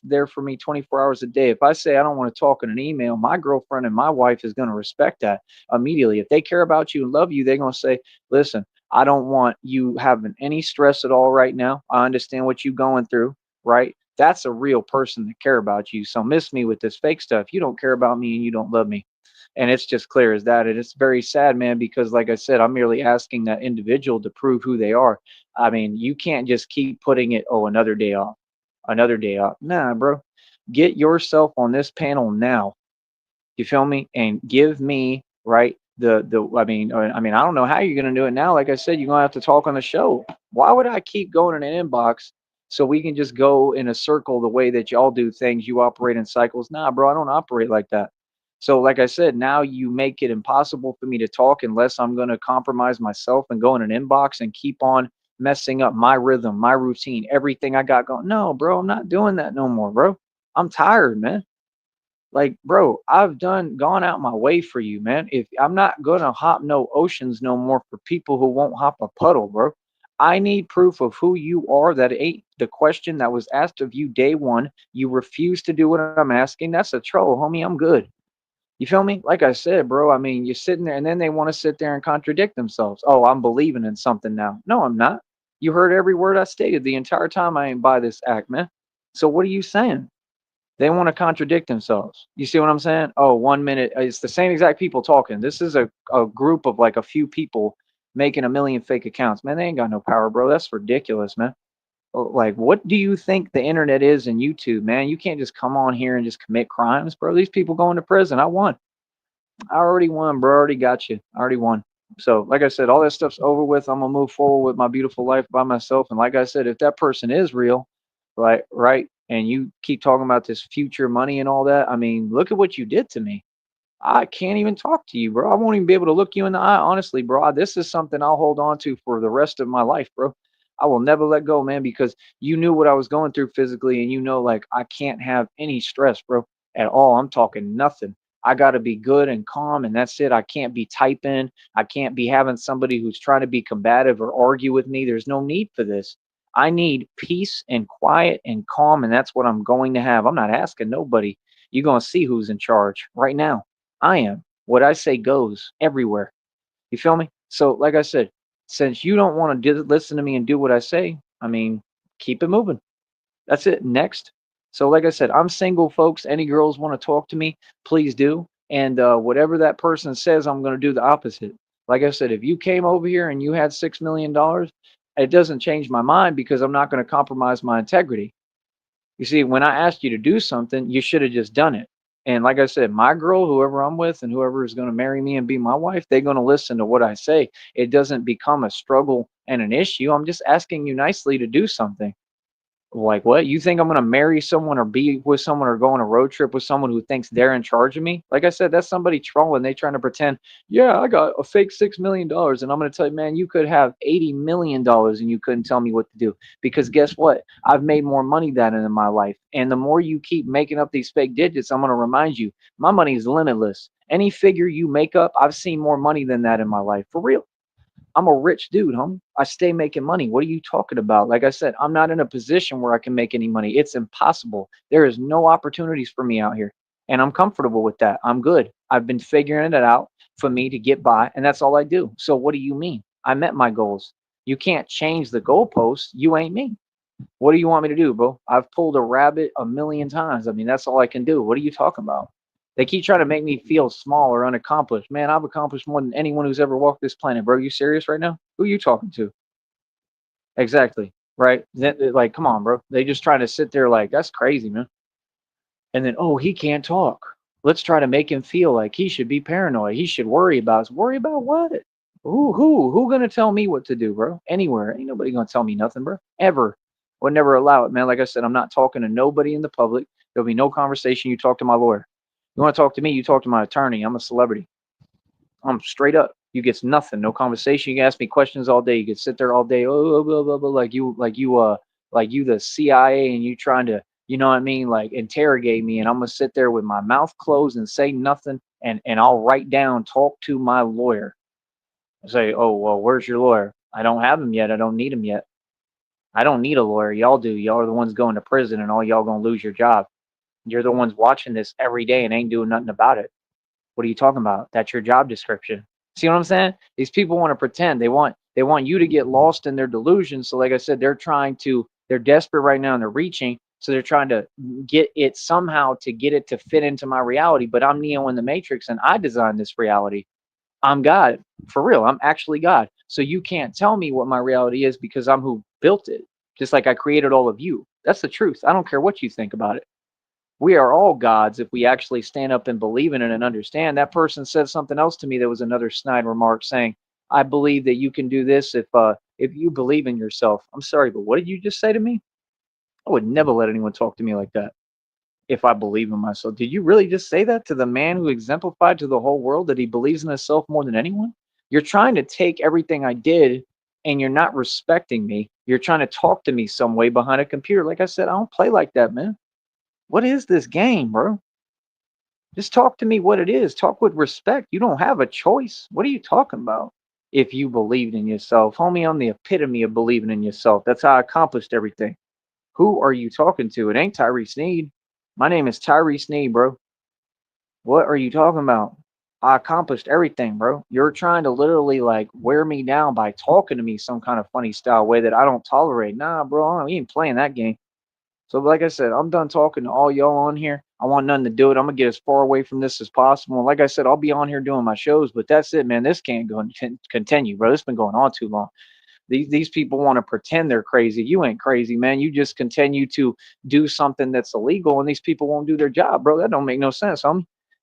there for me 24 hours a day. If I say I don't want to talk in an email, my girlfriend and my wife is going to respect that immediately. If they care about you and love you, they're going to say, listen, I don't want you having any stress at all right now. I understand what you're going through, right? That's a real person that care about you. So miss me with this fake stuff. You don't care about me and you don't love me. And it's just clear as that. And it's very sad, man, because like I said, I'm merely asking that individual to prove who they are. I mean, you can't just keep putting it, oh, another day off, another day off. Nah, bro. Get yourself on this panel now. You feel me? And give me, right, I don't know how you're gonna do it now. Like I said, you're gonna have to talk on the show. Why would I keep going in an inbox so we can just go in a circle the way that y'all do things? You operate in cycles. Nah, bro, I don't operate like that. So, like I said, now you make it impossible for me to talk unless I'm going to compromise myself and go in an inbox and keep on messing up my rhythm, my routine, everything I got going. No, bro, I'm not doing that no more, bro. I'm tired, man. Like, bro, I've gone out my way for you, man. If I'm not gonna hop no oceans no more for people who won't hop a puddle, bro. I need proof of who you are. That ain't the question that was asked of you day one. You refuse to do what I'm asking. That's a troll, homie. I'm good. You feel me? Like I said, bro, I mean, you're sitting there and then they want to sit there and contradict themselves. Oh, I'm believing in something now. No, I'm not. You heard every word I stated the entire time. I ain't buy this act, man. So what are you saying? They want to contradict themselves. You see what I'm saying? Oh, 1 minute. It's the same exact people talking. This is a group of like a few people making a million fake accounts. Man, they ain't got no power, bro. That's ridiculous, man. Like, what do you think the internet is and YouTube, man? You can't just come on here and just commit crimes, bro. These people going to prison. I won. I already won, bro. I already got you. I already won. So, like I said, all that stuff's over with. I'm gonna move forward with my beautiful life by myself. And like I said, if that person is real, right, and you keep talking about this future money and all that, I mean, look at what you did to me. I can't even talk to you, bro. I won't even be able to look you in the eye. Honestly, bro, this is something I'll hold on to for the rest of my life, bro. I will never let go, man, because you knew what I was going through physically, and you know, like, I can't have any stress, bro, at all. I'm talking nothing. I got to be good and calm, and that's it. I can't be typing. I can't be having somebody who's trying to be combative or argue with me. There's no need for this. I need peace and quiet and calm, and that's what I'm going to have. I'm not asking nobody. You're going to see who's in charge right now. I am. What I say goes everywhere. You feel me? So, like I said, since you don't want to listen to me and do what I say, I mean, keep it moving. That's it. Next. So, like I said, I'm single, folks. Any girls want to talk to me, please do. And whatever that person says, I'm going to do the opposite. Like I said, if you came over here and you had $6 million, it doesn't change my mind because I'm not going to compromise my integrity. You see, when I asked you to do something, you should have just done it. And like I said, my girl, whoever I'm with and whoever is going to marry me and be my wife, they're going to listen to what I say. It doesn't become a struggle and an issue. I'm just asking you nicely to do something. Like what? You think I'm gonna marry someone or be with someone or go on a road trip with someone who thinks they're in charge of me? Like I said, that's somebody trolling. They trying to pretend, yeah, I got a fake $6 million, and I'm gonna tell you, man, you could have $80 million and you couldn't tell me what to do. Because guess what? I've made more money than in my life. And the more you keep making up these fake digits, I'm gonna remind you, my money is limitless. Any figure you make up, I've seen more money than that in my life. For real. I'm a rich dude, homie. I stay making money. What are you talking about? Like I said, I'm not in a position where I can make any money. It's impossible. There is no opportunities for me out here. And I'm comfortable with that. I'm good. I've been figuring it out for me to get by, and that's all I do. So what do you mean? I met my goals. You can't change the goalposts. You ain't me. What do you want me to do, bro? I've pulled a rabbit a million times. I mean, that's all I can do. What are you talking about? They keep trying to make me feel small or unaccomplished. Man, I've accomplished more than anyone who's ever walked this planet, bro. You serious right now? Who are you talking to? Exactly. Right? Like, come on, bro. They just trying to sit there like, that's crazy, man. And then, oh, he can't talk. Let's try to make him feel like he should be paranoid. He should worry about us. Worry about what? Who gonna tell me what to do, bro? Anywhere. Ain't nobody gonna tell me nothing, bro. Ever. Would never allow it, man. Like I said, I'm not talking to nobody in the public. There'll be no conversation. You talk to my lawyer. You want to talk to me? You talk to my attorney. I'm a celebrity. I'm straight up. You get nothing. No conversation. You can ask me questions all day. You can sit there all day. Oh, blah, blah, blah, like you, the CIA, and you trying to, you know what I mean, like interrogate me, and I'm gonna sit there with my mouth closed and say nothing, and I'll write down, talk to my lawyer. I say, oh well, where's your lawyer? I don't have him yet. I don't need him yet. I don't need a lawyer. Y'all do. Y'all are the ones going to prison, and all y'all gonna lose your job. You're the ones watching this every day and ain't doing nothing about it. What are you talking about? That's your job description. See what I'm saying? These people want to pretend. They want you to get lost in their delusion. So like I said, they're desperate right now and they're reaching. So they're trying to get it somehow to get it to fit into my reality. But I'm Neo in the Matrix and I designed this reality. I'm God. For real. I'm actually God. So you can't tell me what my reality is because I'm who built it. Just like I created all of you. That's the truth. I don't care what you think about it. We are all gods if we actually stand up and believe in it and understand. That person said something else to me that was another snide remark saying, I believe that you can do this if you believe in yourself. I'm sorry, but what did you just say to me? I would never let anyone talk to me like that if I believe in myself. Did you really just say that to the man who exemplified to the whole world that he believes in himself more than anyone? You're trying to take everything I did and you're not respecting me. You're trying to talk to me some way behind a computer. Like I said, I don't play like that, man. What is this game, bro? Just talk to me what it is. Talk with respect. You don't have a choice. What are you talking about? If you believed in yourself, homie, I'm the epitome of believing in yourself. That's how I accomplished everything. Who are you talking to? It ain't Tyree Sneed. My name is Tyree Sneed, bro. What are you talking about? I accomplished everything, bro. You're trying to literally like wear me down by talking to me some kind of funny style way that I don't tolerate. Nah, bro, we ain't playing that game. So, like I said, I'm done talking to all y'all on here. I want nothing to do with it. I'm gonna get as far away from this as possible. And like I said, I'll be on here doing my shows, but that's it, man. This can't go and continue, bro. This has been going on too long. These people want to pretend they're crazy. You ain't crazy, man. You just continue to do something that's illegal, and these people won't do their job, bro. That don't make no sense.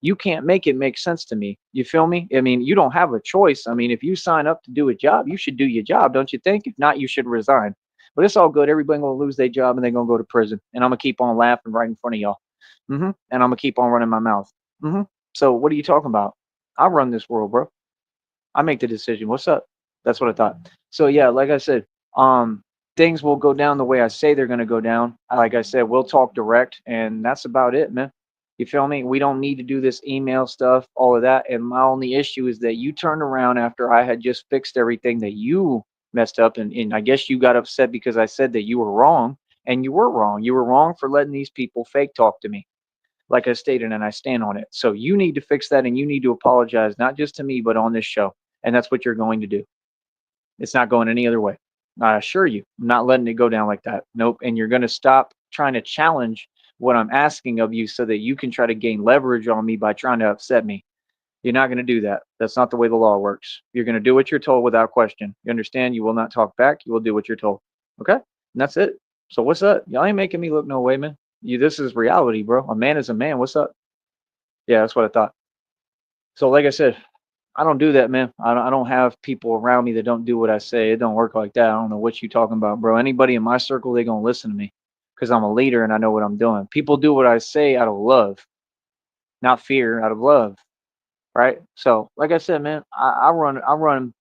You can't make it make sense to me. You feel me? I mean, you don't have a choice. I mean, if you sign up to do a job, you should do your job, don't you think? If not, you should resign. But it's all good. Everybody gonna lose their job and they're gonna go to prison. And I'm gonna keep on laughing right in front of y'all. And I'm gonna keep on running my mouth. So what are you talking about? I run this world, bro. I make the decision. What's up? That's what I thought. So yeah, like I said, um, things will go down the way I say they're gonna go down. Like I said, we'll talk direct, and that's about it, man. You feel me? We don't need to do this email stuff, all of that. And my only issue is that you turned around after I had just fixed everything that you messed up, and I guess you got upset because I said that you were wrong, and you were wrong. You were wrong for letting these people fake talk to me like I stated, and I stand on it. So you need to fix that and you need to apologize, not just to me, but on this show. And that's what you're going to do. It's not going any other way. I assure you, I'm not letting it go down like that. Nope. And you're going to stop trying to challenge what I'm asking of you so that you can try to gain leverage on me by trying to upset me. You're not going to do that. That's not the way the law works. You're going to do what you're told without question. You understand? You will not talk back. You will do what you're told. Okay? And that's it. So what's up? Y'all ain't making me look no way, man. This is reality, bro. A man is a man. What's up? Yeah, that's what I thought. So like I said, I don't do that, man. I don't have people around me that don't do what I say. It don't work like that. I don't know what you talking about, bro. Anybody in my circle, they gonna listen to me because I'm a leader and I know what I'm doing. People do what I say out of love, not fear, out of love, right? So, like I said, man, I run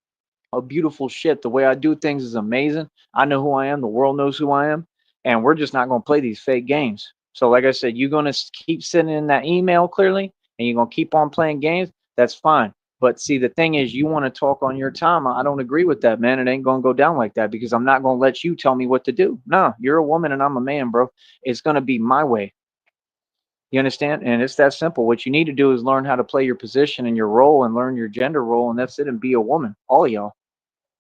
a beautiful shit. The way I do things is amazing. I know who I am. The world knows who I am, and we're just not gonna play these fake games. So, like I said, you're gonna keep sending in that email clearly, and you're gonna keep on playing games. That's fine. But see, the thing is, you want to talk on your time. I don't agree with that, man. It ain't gonna go down like that because I'm not gonna let you tell me what to do. No, you're a woman and I'm a man, bro. It's gonna be my way. You understand? And it's that simple. What you need to do is learn how to play your position and your role and learn your gender role, and that's it. And be a woman, all of y'all.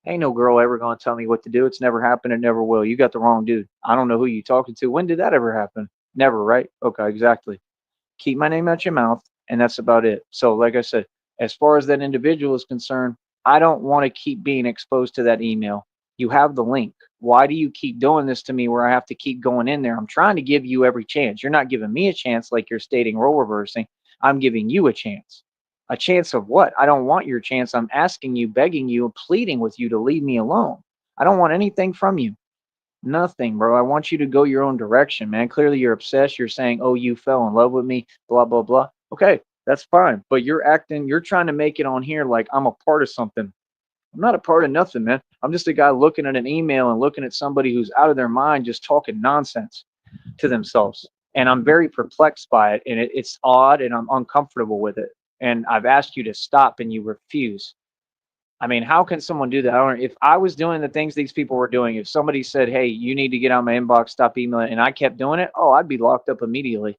Ain't no girl ever gonna tell me what to do. It's never happened. It never will. You got the wrong dude. I don't know who you talking to. When did that ever happen? Never, right? Okay, exactly. Keep my name out your mouth, and that's about it. So, like I said, as far as that individual is concerned, I don't want to keep being exposed to that email. You have the link. Why do you keep doing this to me where I have to keep going in there? I'm trying to give you every chance. You're not giving me a chance like you're stating role reversing. I'm giving you a chance. A chance of what? I don't want your chance. I'm asking you, begging you, pleading with you to leave me alone. I don't want anything from you. Nothing, bro. I want you to go your own direction, man. Clearly you're obsessed. You're saying, oh, you fell in love with me, blah, blah, blah. Okay, that's fine. But you're trying to make it on here like I'm a part of something. I'm not a part of nothing, man. I'm just a guy looking at an email and looking at somebody who's out of their mind just talking nonsense to themselves. And I'm very perplexed by it. And it's odd and I'm uncomfortable with it. And I've asked you to stop and you refuse. I mean, how can someone do that? I don't, if I was doing the things these people were doing, if somebody said, "Hey, you need to get out of my inbox, stop emailing," and I kept doing it, oh, I'd be locked up immediately,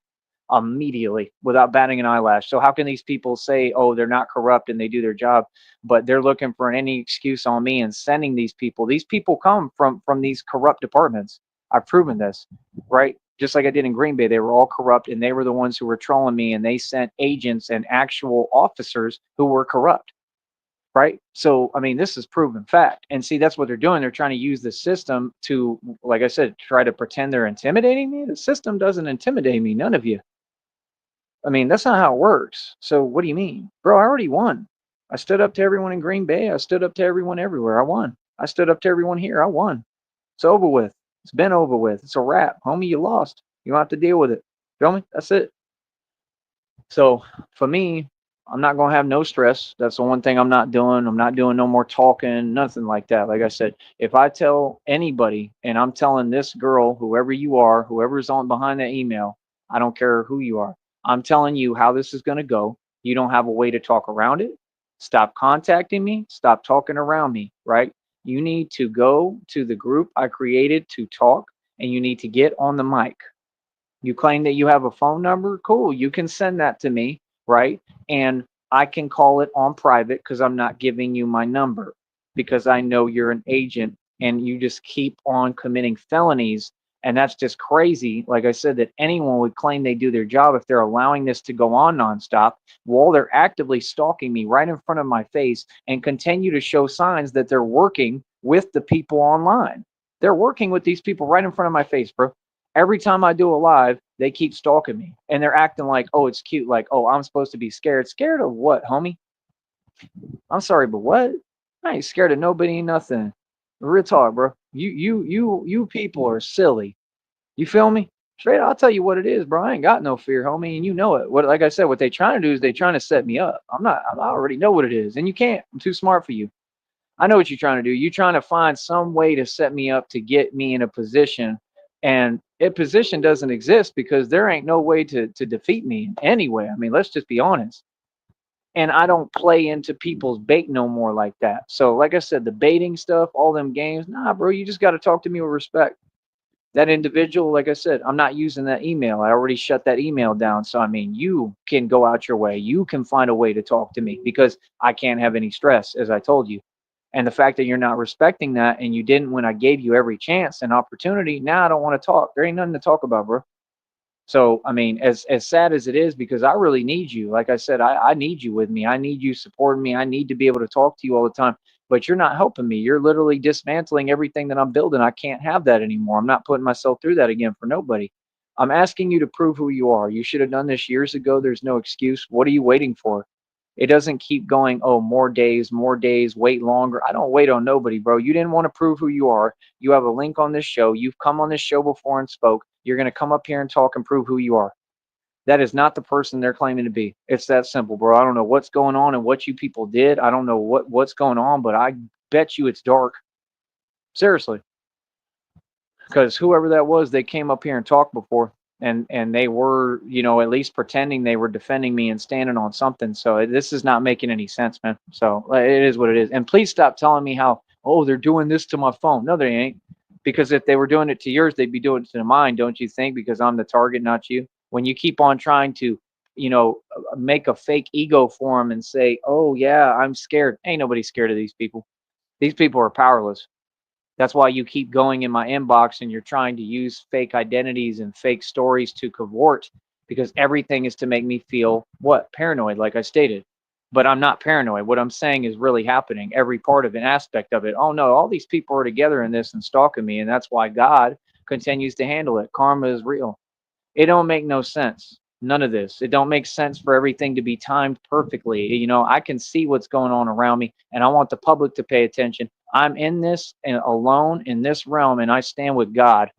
without batting an eyelash. So how can these people say, "Oh, they're not corrupt and they do their job," but they're looking for any excuse on me and sending these people? These people come from these corrupt departments. I've proven this, right? Just like I did in Green Bay, they were all corrupt, and they were the ones who were trolling me, and they sent agents and actual officers who were corrupt, right? So, I mean, this is proven fact. And see, that's what they're doing. They're trying to use the system to, like I said, try to pretend they're intimidating me. The system doesn't intimidate me, none of you. I mean, that's not how it works. So, what do you mean? Bro, I already won. I stood up to everyone in Green Bay. I stood up to everyone everywhere. I won. I stood up to everyone here. I won. It's over with. It's been over with. It's a wrap. Homie, you lost. You don't have to deal with it. Feel me? That's it. So for me, I'm not gonna have no stress. That's the one thing I'm not doing. I'm not doing no more talking, nothing like that. Like I said, if I tell anybody, and I'm telling this girl, whoever you are, whoever's on behind that email, I don't care who you are. I'm telling you how this is going to go. You don't have a way to talk around it. Stop contacting me. Stop talking around me, right? You need to go to the group I created to talk, and you need to get on the mic. You claim that you have a phone number? Cool. You can send that to me, right? And I can call it on private because I'm not giving you my number because I know you're an agent and you just keep on committing felonies. And that's just crazy. Like I said, that anyone would claim they do their job if they're allowing this to go on nonstop while they're actively stalking me right in front of my face and continue to show signs that they're working with the people online. They're working with these people right in front of my face, bro. Every time I do a live, they keep stalking me and they're acting like, oh, it's cute. Like, oh, I'm supposed to be scared. Scared of what, homie? I'm sorry, but what? I ain't scared of nobody, nothing. Real talk, bro. You people are silly. You feel me? Straight, I'll tell you what it is, bro. I ain't got no fear, homie, and you know it. What, like I said, what they trying to do is they trying to set me up. I'm not. I already know what it is, and you can't. I'm too smart for you. I know what you're trying to do. You're trying to find some way to set me up to get me in a position, and a position doesn't exist because there ain't no way to defeat me anyway. I mean, let's just be honest. And I don't play into people's bait no more like that. So, like I said, the baiting stuff, all them games, nah, bro, you just got to talk to me with respect. That individual, like I said, I'm not using that email. I already shut that email down. So, I mean, you can go out your way. You can find a way to talk to me because I can't have any stress, as I told you. And the fact that you're not respecting that and you didn't when I gave you every chance and opportunity, now I don't want to talk. There ain't nothing to talk about, bro. So, I mean, as sad as it is, because I really need you. Like I said, I need you with me. I need you supporting me. I need to be able to talk to you all the time. But you're not helping me. You're literally dismantling everything that I'm building. I can't have that anymore. I'm not putting myself through that again for nobody. I'm asking you to prove who you are. You should have done this years ago. There's no excuse. What are you waiting for? It doesn't keep going, oh, more days, wait longer. I don't wait on nobody, bro. You didn't want to prove who you are. You have a link on this show. You've come on this show before and spoke. You're going to come up here and talk and prove who you are. That is not the person they're claiming to be. It's that simple, bro. I don't know what's going on and what you people did. I don't know what's going on, but I bet you it's dark. Seriously. Because whoever that was, they came up here and talked before, and they were, at least pretending they were defending me and standing on something. So this is not making any sense, man. So it is what it is. And please stop telling me how, oh, they're doing this to my phone. No, they ain't. Because if they were doing it to yours, they'd be doing it to mine, don't you think? Because I'm the target, not you. When you keep on trying to, make a fake ego for them and say, oh yeah, I'm scared. Ain't nobody scared of these people. These people are powerless. That's why you keep going in my inbox and you're trying to use fake identities and fake stories to cavort, because everything is to make me feel what? Paranoid, like I stated. But I'm not paranoid. What I'm saying is really happening. Every part of an aspect of it. Oh no, all these people are together in this and stalking me, and that's why God continues to handle it. Karma is real. It don't make no sense. None of this. It don't make sense for everything to be timed perfectly. I can see what's going on around me, and I want the public to pay attention. I'm in this and alone in this realm, and I stand with God.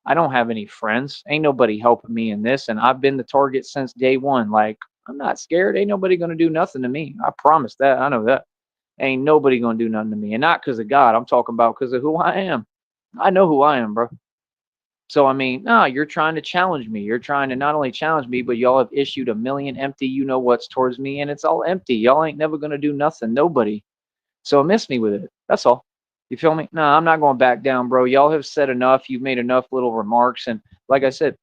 I don't have any friends. Ain't nobody helping me in this, and I've been the target since day one. Like, I'm not scared. Ain't nobody gonna do nothing to me. I promise that. I know that. Ain't nobody gonna do nothing to me, and not because of God. I'm talking about because of who I am. I know who I am, bro. So I mean, no, you're trying to challenge me. You're trying to not only challenge me, but y'all have issued a million empty you know what's towards me, and it's all empty. Y'all ain't never gonna do nothing. Nobody. So miss me with it. That's all. You feel me? No, I'm not going back down, bro. Y'all have said enough. You've made enough little remarks. And like I said,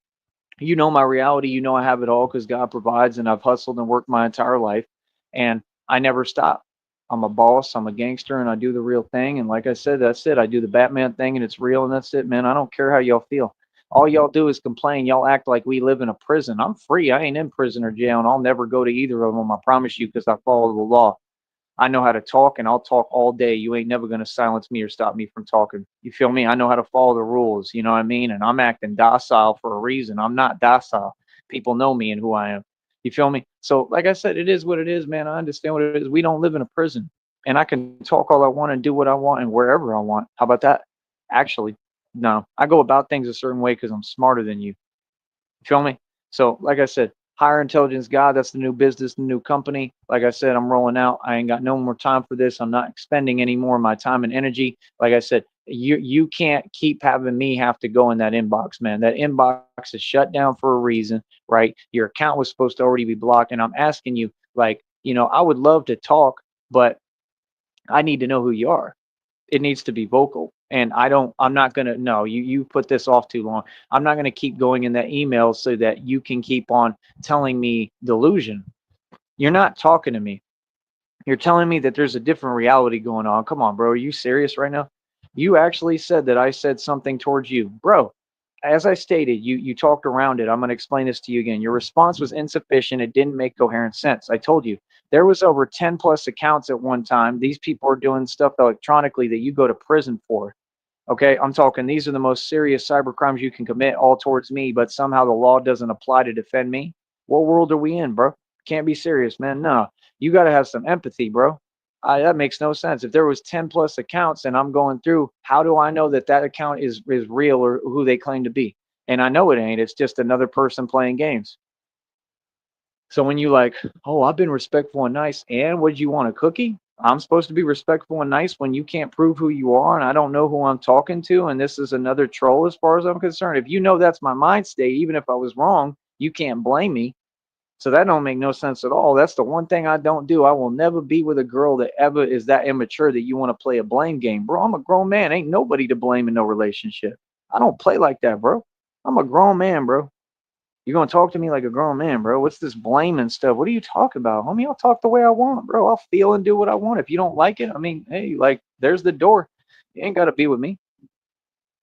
you know my reality. You know I have it all because God provides, and I've hustled and worked my entire life. And I never stop. I'm a boss. I'm a gangster, and I do the real thing. And like I said, that's it. I do the Batman thing, and it's real, and that's it, man. I don't care how y'all feel. All y'all do is complain. Y'all act like we live in a prison. I'm free. I ain't in prison or jail, and I'll never go to either of them. I promise you, because I follow the law. I know how to talk, and I'll talk all day. You ain't never going to silence me or stop me from talking. You feel me? I know how to follow the rules. You know what I mean? And I'm acting docile for a reason. I'm not docile. People know me and who I am. You feel me? So, like I said, it is what it is, man. I understand what it is. We don't live in a prison, and I can talk all I want and do what I want and wherever I want. How about that? Actually, no, I go about things a certain way because I'm smarter than you. You feel me? So, like I said, higher intelligence God, that's the new business, the new company. Like I said, I'm rolling out. I ain't got no more time for this. I'm not expending any more of my time and energy. Like I said, You can't keep having me have to go in that inbox, man. That inbox is shut down for a reason, right? Your account was supposed to already be blocked, and I'm asking you, like, I would love to talk, but I need to know who you are. It needs to be vocal. And I'm not gonna no, you put this off too long. I'm not gonna keep going in that email so that you can keep on telling me delusion. You're not talking to me. You're telling me that there's a different reality going on. Come on, bro. Are you serious right now? You actually said that I said something towards you. Bro, as I stated, you talked around it. I'm going to explain this to you again. Your response was insufficient. It didn't make coherent sense. I told you there was over 10 plus accounts at one time. These people are doing stuff electronically that you go to prison for. Okay, I'm talking these are the most serious cyber crimes you can commit all towards me, but somehow the law doesn't apply to defend me. What world are we in, bro? Can't be serious, man. No, you got to have some empathy, bro. That makes no sense. If there was 10 plus accounts and I'm going through, how do I know that that account is real or who they claim to be? And I know it ain't. It's just another person playing games. So when you like, oh, I've been respectful and nice, and what you want, a cookie? I'm supposed to be respectful and nice when you can't prove who you are and I don't know who I'm talking to, and this is another troll as far as I'm concerned. If you know that's my mind state, even if I was wrong, you can't blame me. So that don't make no sense at all. That's the one thing I don't do. I will never be with a girl that ever is that immature that you want to play a blame game. Bro, I'm a grown man. Ain't nobody to blame in no relationship. I don't play like that, bro. I'm a grown man, bro. You're gonna talk to me like a grown man, bro. What's this blaming stuff? What are you talking about, homie? I'll talk the way I want, bro. I'll feel and do what I want. If you don't like it, I mean, hey, like, there's the door. You ain't gotta be with me.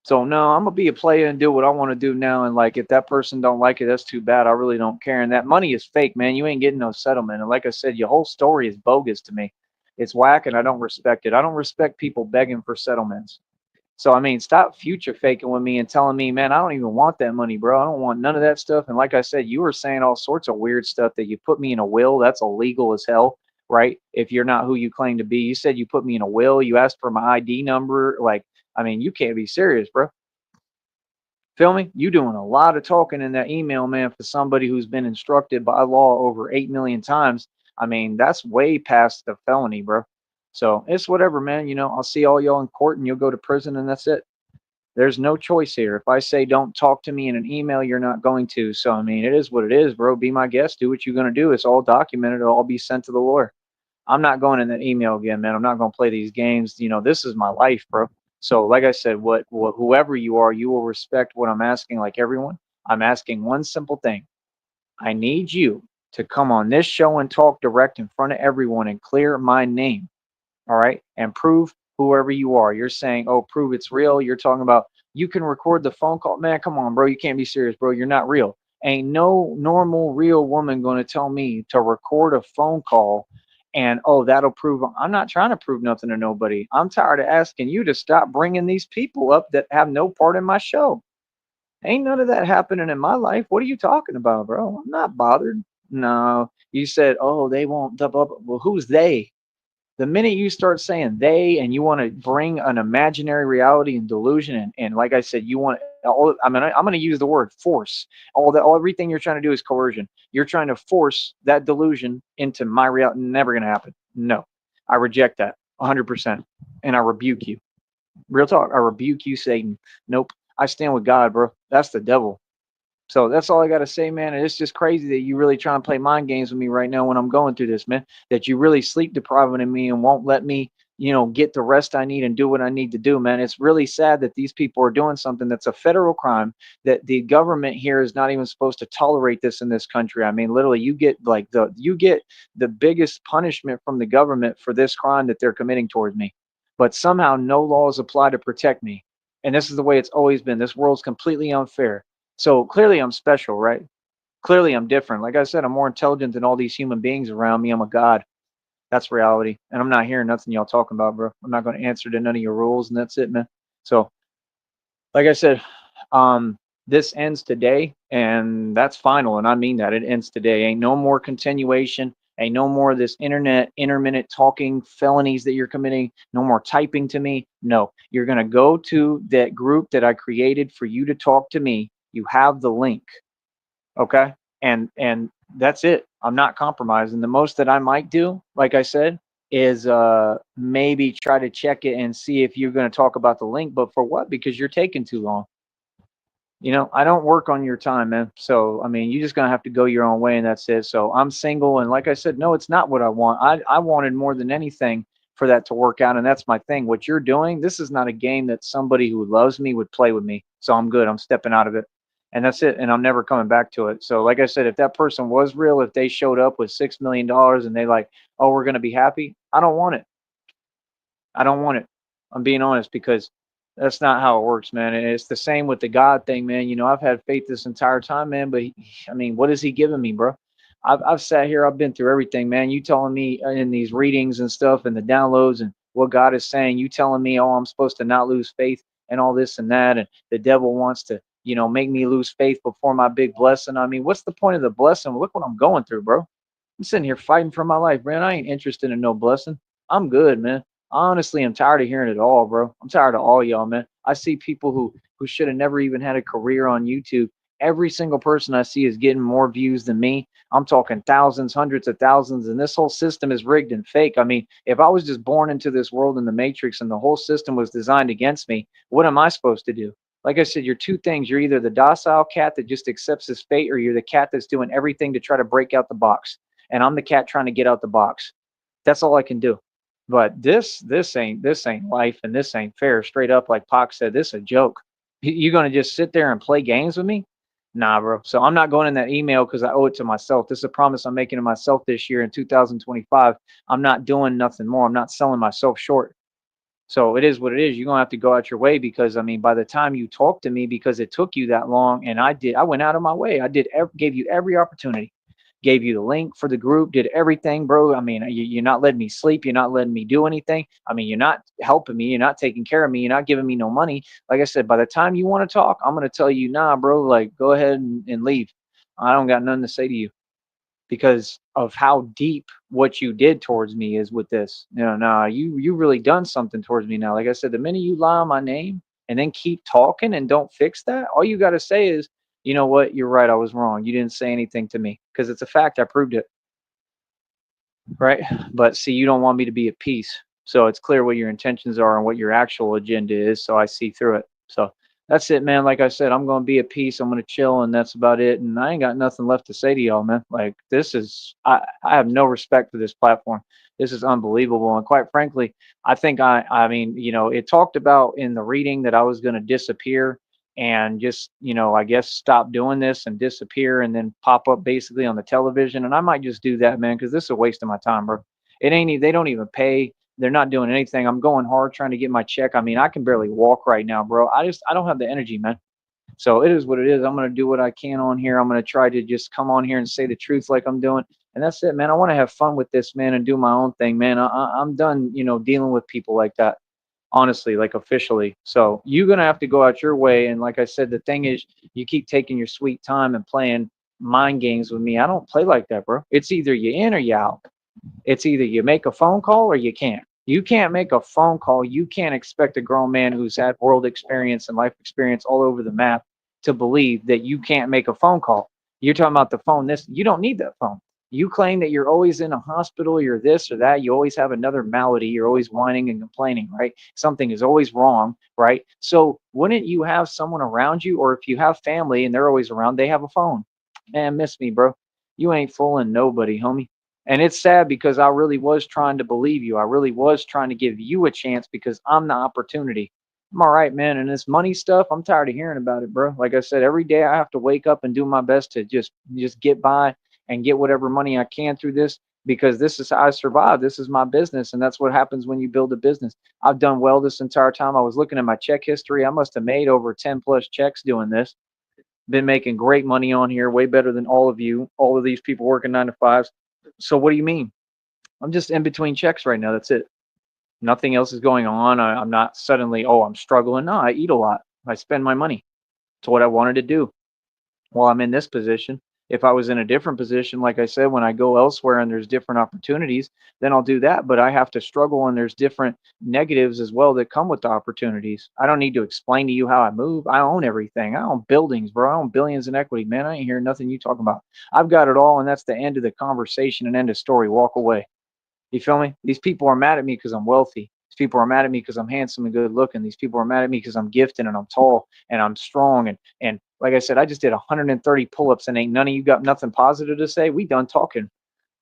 So no, I'm gonna be a player and do what I want to do now. And like, if that person don't like it, that's too bad. I really don't care. And that money is fake, man. You ain't getting no settlement. And like I said, your whole story is bogus to me. It's whack, and I don't respect it. I don't respect people begging for settlements. So I mean, stop future faking with me and telling me, man, I don't even want that money, bro. I don't want none of that stuff. And like I said, you were saying all sorts of weird stuff that you put me in a will. That's illegal as hell, right? If you're not who you claim to be. You said you put me in a will. You asked for my ID number. Like, I mean, you can't be serious, bro. Feel me? You doing a lot of talking in that email, man, for somebody who's been instructed by law over 8 million times. I mean, that's way past the felony, bro. So it's whatever, man. I'll see all y'all in court and you'll go to prison and that's it. There's no choice here. If I say don't talk to me in an email, you're not going to. So I mean, it is what it is, bro. Be my guest. Do what you're gonna do. It's all documented. It'll all be sent to the lawyer. I'm not going in that email again, man. I'm not gonna play these games. This is my life, bro. So like I said, what whoever you are, you will respect what I'm asking. Like everyone, I'm asking one simple thing. I need you to come on this show and talk direct in front of everyone and clear my name, all right, and prove whoever you are. You're saying, oh, prove it's real. You're talking about you can record the phone call. Man, come on, bro. You can't be serious, bro. You're not real. Ain't no normal real woman going to tell me to record a phone call and, oh, that'll prove. I'm not trying to prove nothing to nobody. I'm tired of asking you to stop bringing these people up that have no part in my show. Ain't none of that happening in my life. What are you talking about, bro? I'm not bothered. No, you said, oh, they won't. Blah, blah, blah. Well, who's they? The minute you start saying they and you want to bring an imaginary reality and delusion and like I said, you want all, I mean, I'm going to use the word force. Everything you're trying to do is coercion. You're trying to force that delusion into my reality. Never going to happen. No, I reject that 100%. And I rebuke you. Real talk. I rebuke you, Satan. Nope. I stand with God, bro. That's the devil. So that's all I got to say, man. And it's just crazy that you really try and play mind games with me right now when I'm going through this, man. That you really sleep depriving in me and won't let me, get the rest I need and do what I need to do, man. It's really sad that these people are doing something that's a federal crime that the government here is not even supposed to tolerate this in this country. I mean, literally, you get the biggest punishment from the government for this crime that they're committing towards me, but somehow no laws apply to protect me. And this is the way it's always been. This world's completely unfair. So clearly I'm special, right? Clearly I'm different. Like I said, I'm more intelligent than all these human beings around me. I'm a god. That's reality. And I'm not hearing nothing y'all talking about, bro. I'm not going to answer to none of your rules, and that's it, man. So, like I said, this ends today, and that's final. And I mean that. It ends today. Ain't no more continuation. Ain't no more of this internet, intermittent talking felonies that you're committing. No more typing to me. No, you're going to go to that group that I created for you to talk to me. You have the link. Okay. And that's it. I'm not compromising. The most that I might do, like I said, is maybe try to check it and see if you're going to talk about the link, but for what? Because you're taking too long. I don't work on your time, man. So, I mean, you're just gonna have to go your own way, and that's it. So, I'm single, and like I said, no, it's not what I want. I wanted more than anything for that to work out, and that's my thing. What you're doing, this is not a game that somebody who loves me would play with me. So, I'm good. I'm stepping out of it, and that's it. And I'm never coming back to it. So, like I said, if that person was real, if they showed up with $6 million and they like, oh, we're gonna be happy, I don't want it. I don't want it. I'm being honest because that's not how it works, man. And it's the same with the God thing, man. I've had faith this entire time, man. But I mean, what is He giving me, bro? I've sat here, I've been through everything, man. You telling me in these readings and stuff and the downloads and what God is saying, you telling me, oh, I'm supposed to not lose faith and all this and that, and the devil wants to, make me lose faith before my big blessing. I mean, what's the point of the blessing? Look what I'm going through, bro. I'm sitting here fighting for my life, man. I ain't interested in no blessing. I'm good, man. Honestly, I'm tired of hearing it all, bro. I'm tired of all y'all, man. I see people who should have never even had a career on YouTube. Every single person I see is getting more views than me. I'm talking thousands, hundreds of thousands, and this whole system is rigged and fake. I mean, if I was just born into this world in the Matrix and the whole system was designed against me, what am I supposed to do? Like I said, you're two things. You're either the docile cat that just accepts his fate, or you're the cat that's doing everything to try to break out the box, and I'm the cat trying to get out the box. That's all I can do. But this ain't life, and this ain't fair. Straight up, like Pac said, this a joke. You gonna just sit there and play games with me? Nah, bro. So I'm not going in that email because I owe it to myself. This is a promise I'm making to myself this year in 2025. I'm not doing nothing more. I'm not selling myself short. So it is what it is. You're gonna have to go out your way because I mean, by the time you talk to me, because it took you that long, and I went out of my way. I gave you every opportunity, gave you the link for the group, did everything, bro. I mean, you're not letting me sleep. You're not letting me do anything. I mean, you're not helping me. You're not taking care of me. You're not giving me no money. Like I said, by the time you want to talk, I'm gonna tell you, nah, bro. Like, go ahead and leave. I don't got nothing to say to you because of how deep what you did towards me is with this. Nah, you really done something towards me now. Like I said, the minute you lie on my name and then keep talking and don't fix that, all you got to say is, you know what, you're right, I was wrong. You didn't say anything to me because it's a fact. I proved it, right? But see, you don't want me to be at peace. So it's clear what your intentions are and what your actual agenda is. So I see through it. So that's it, man. Like I said, I'm going to be at peace. I'm going to chill, and that's about it. And I ain't got nothing left to say to y'all, man. Like, I have no respect for this platform. This is unbelievable. And quite frankly, I think I mean, it talked about in the reading that I was going to disappear and just, I guess stop doing this and disappear and then pop up basically on the television. And I might just do that, man, because this is a waste of my time, bro. They don't even pay. They're not doing anything. I'm going hard trying to get my check. I mean, I can barely walk right now, bro. I don't have the energy, man. So it is what it is. I'm gonna do what I can on here. I'm gonna try to just come on here and say the truth like I'm doing, and that's it, man. I want to have fun with this, man, and do my own thing, man. I'm done, dealing with people like that. Honestly, like officially. So you're gonna have to go out your way. And like I said, the thing is, you keep taking your sweet time and playing mind games with me. I don't play like that, bro. It's either you in or you out. It's either you make a phone call or you can't. You can't make a phone call. You can't expect a grown man who's had world experience and life experience all over the map to believe that you can't make a phone call. You're talking about the phone. You don't need that phone. You claim that you're always in a hospital, you're this or that, you always have another malady, you're always whining and complaining, right? Something is always wrong, right? So wouldn't you have someone around you, or if you have family and they're always around, they have a phone? Man, miss me, bro. You ain't fooling nobody, homie. And it's sad because I really was trying to believe you. I really was trying to give you a chance because I'm the opportunity. I'm all right, man. And this money stuff, I'm tired of hearing about it, bro. Like I said, every day I have to wake up and do my best to just get by and get whatever money I can through this because this is how I survive. This is my business, and that's what happens when you build a business. I've done well this entire time. I was looking at my check history. I must have made over 10 plus checks doing this. Been making great money on here, way better than all of you, all of these people working 9 to 5s. So what do you mean? I'm just in between checks right now. That's it. Nothing else is going on. I'm not suddenly, oh, I'm struggling. No, I eat a lot. I spend my money. It's what I wanted to do while I'm in this position. If I was in a different position, like I said, when I go elsewhere and there's different opportunities, then I'll do that. But I have to struggle, and there's different negatives as well that come with the opportunities. I don't need to explain to you how I move. I own everything. I own buildings, bro. I own billions in equity, man. I ain't hearing nothing you talking about. I've got it all, and that's the end of the conversation and end of story. Walk away. You feel me? These people are mad at me because I'm wealthy. These people are mad at me because I'm handsome and good looking. These people are mad at me because I'm gifted and I'm tall and I'm strong. And like I said, I just did 130 pull-ups and ain't none of you got nothing positive to say. We done talking.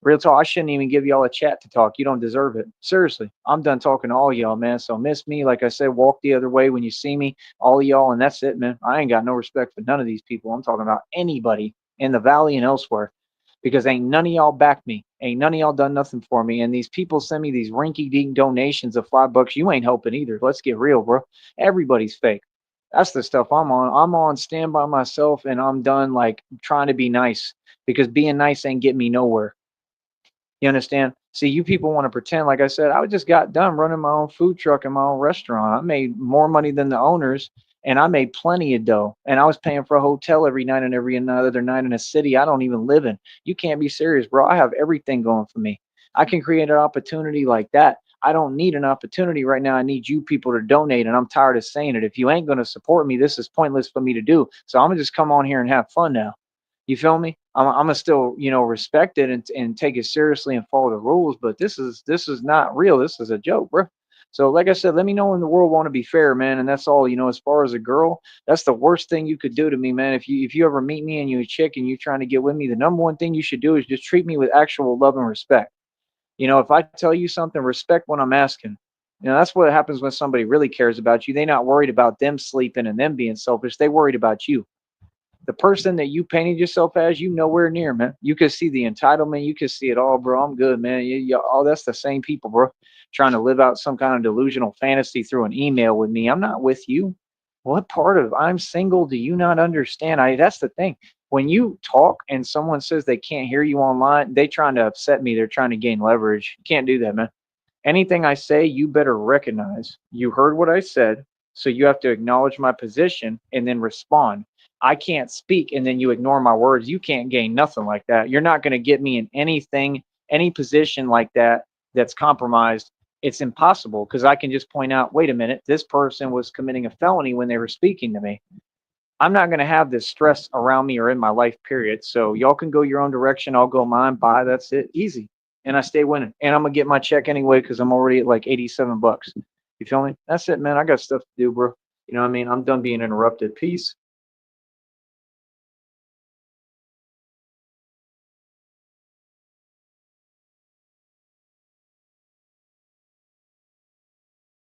Real talk. I shouldn't even give y'all a chat to talk. You don't deserve it. Seriously. I'm done talking to all y'all, man. So miss me. Like I said, walk the other way when you see me, all of y'all, and that's it, man. I ain't got no respect for none of these people. I'm talking about anybody in the valley and elsewhere because ain't none of y'all backed me. Ain't none of y'all done nothing for me. And these people send me these rinky dink donations of $5. You ain't helping either. Let's get real, bro. Everybody's fake. That's the stuff I'm on. I'm on stand by myself and I'm done like trying to be nice because being nice ain't getting me nowhere. You understand? See, you people want to pretend, like I said, I just got done running my own food truck and my own restaurant. I made more money than the owners and I made plenty of dough. And I was paying for a hotel every night and every other night in a city I don't even live in. You can't be serious, bro. I have everything going for me. I can create an opportunity like that. I don't need an opportunity right now. I need you people to donate. And I'm tired of saying it. If you ain't going to support me, this is pointless for me to do. So I'm going to just come on here and have fun now. You feel me? I'm gonna still, respect it and take it seriously and follow the rules. But this is not real. This is a joke, bro. So, like I said, let me know when the world want to be fair, man. And that's all. As far as a girl, that's the worst thing you could do to me, man. If you ever meet me and you a chick and you trying to get with me, the number one thing you should do is just treat me with actual love and respect. If I tell you something, respect what I'm asking. That's what happens when somebody really cares about you. They not worried about them sleeping and them being selfish. They worried about you. The person that you painted yourself as, you nowhere near, man. You could see the entitlement. You could see it all, bro. I'm good, man. Oh, that's the same people, bro, trying to live out some kind of delusional fantasy through an email with me. I'm not with you. What part of I'm single do you not understand? That's the thing. When you talk and someone says they can't hear you online, they trying to upset me. They're trying to gain leverage. You can't do that, man. Anything I say, you better recognize. You heard what I said, so you have to acknowledge my position and then respond. I can't speak and then you ignore my words. You can't gain nothing like that. You're not going to get me in anything, any position like that that's compromised. It's impossible because I can just point out, wait a minute, this person was committing a felony when they were speaking to me. I'm not going to have this stress around me or in my life, period. So y'all can go your own direction. I'll go mine. Bye. That's it. Easy. And I stay winning. And I'm going to get my check anyway because I'm already at like $87. You feel me? That's it, man. I got stuff to do, bro. You know what I mean? I'm done being interrupted. Peace.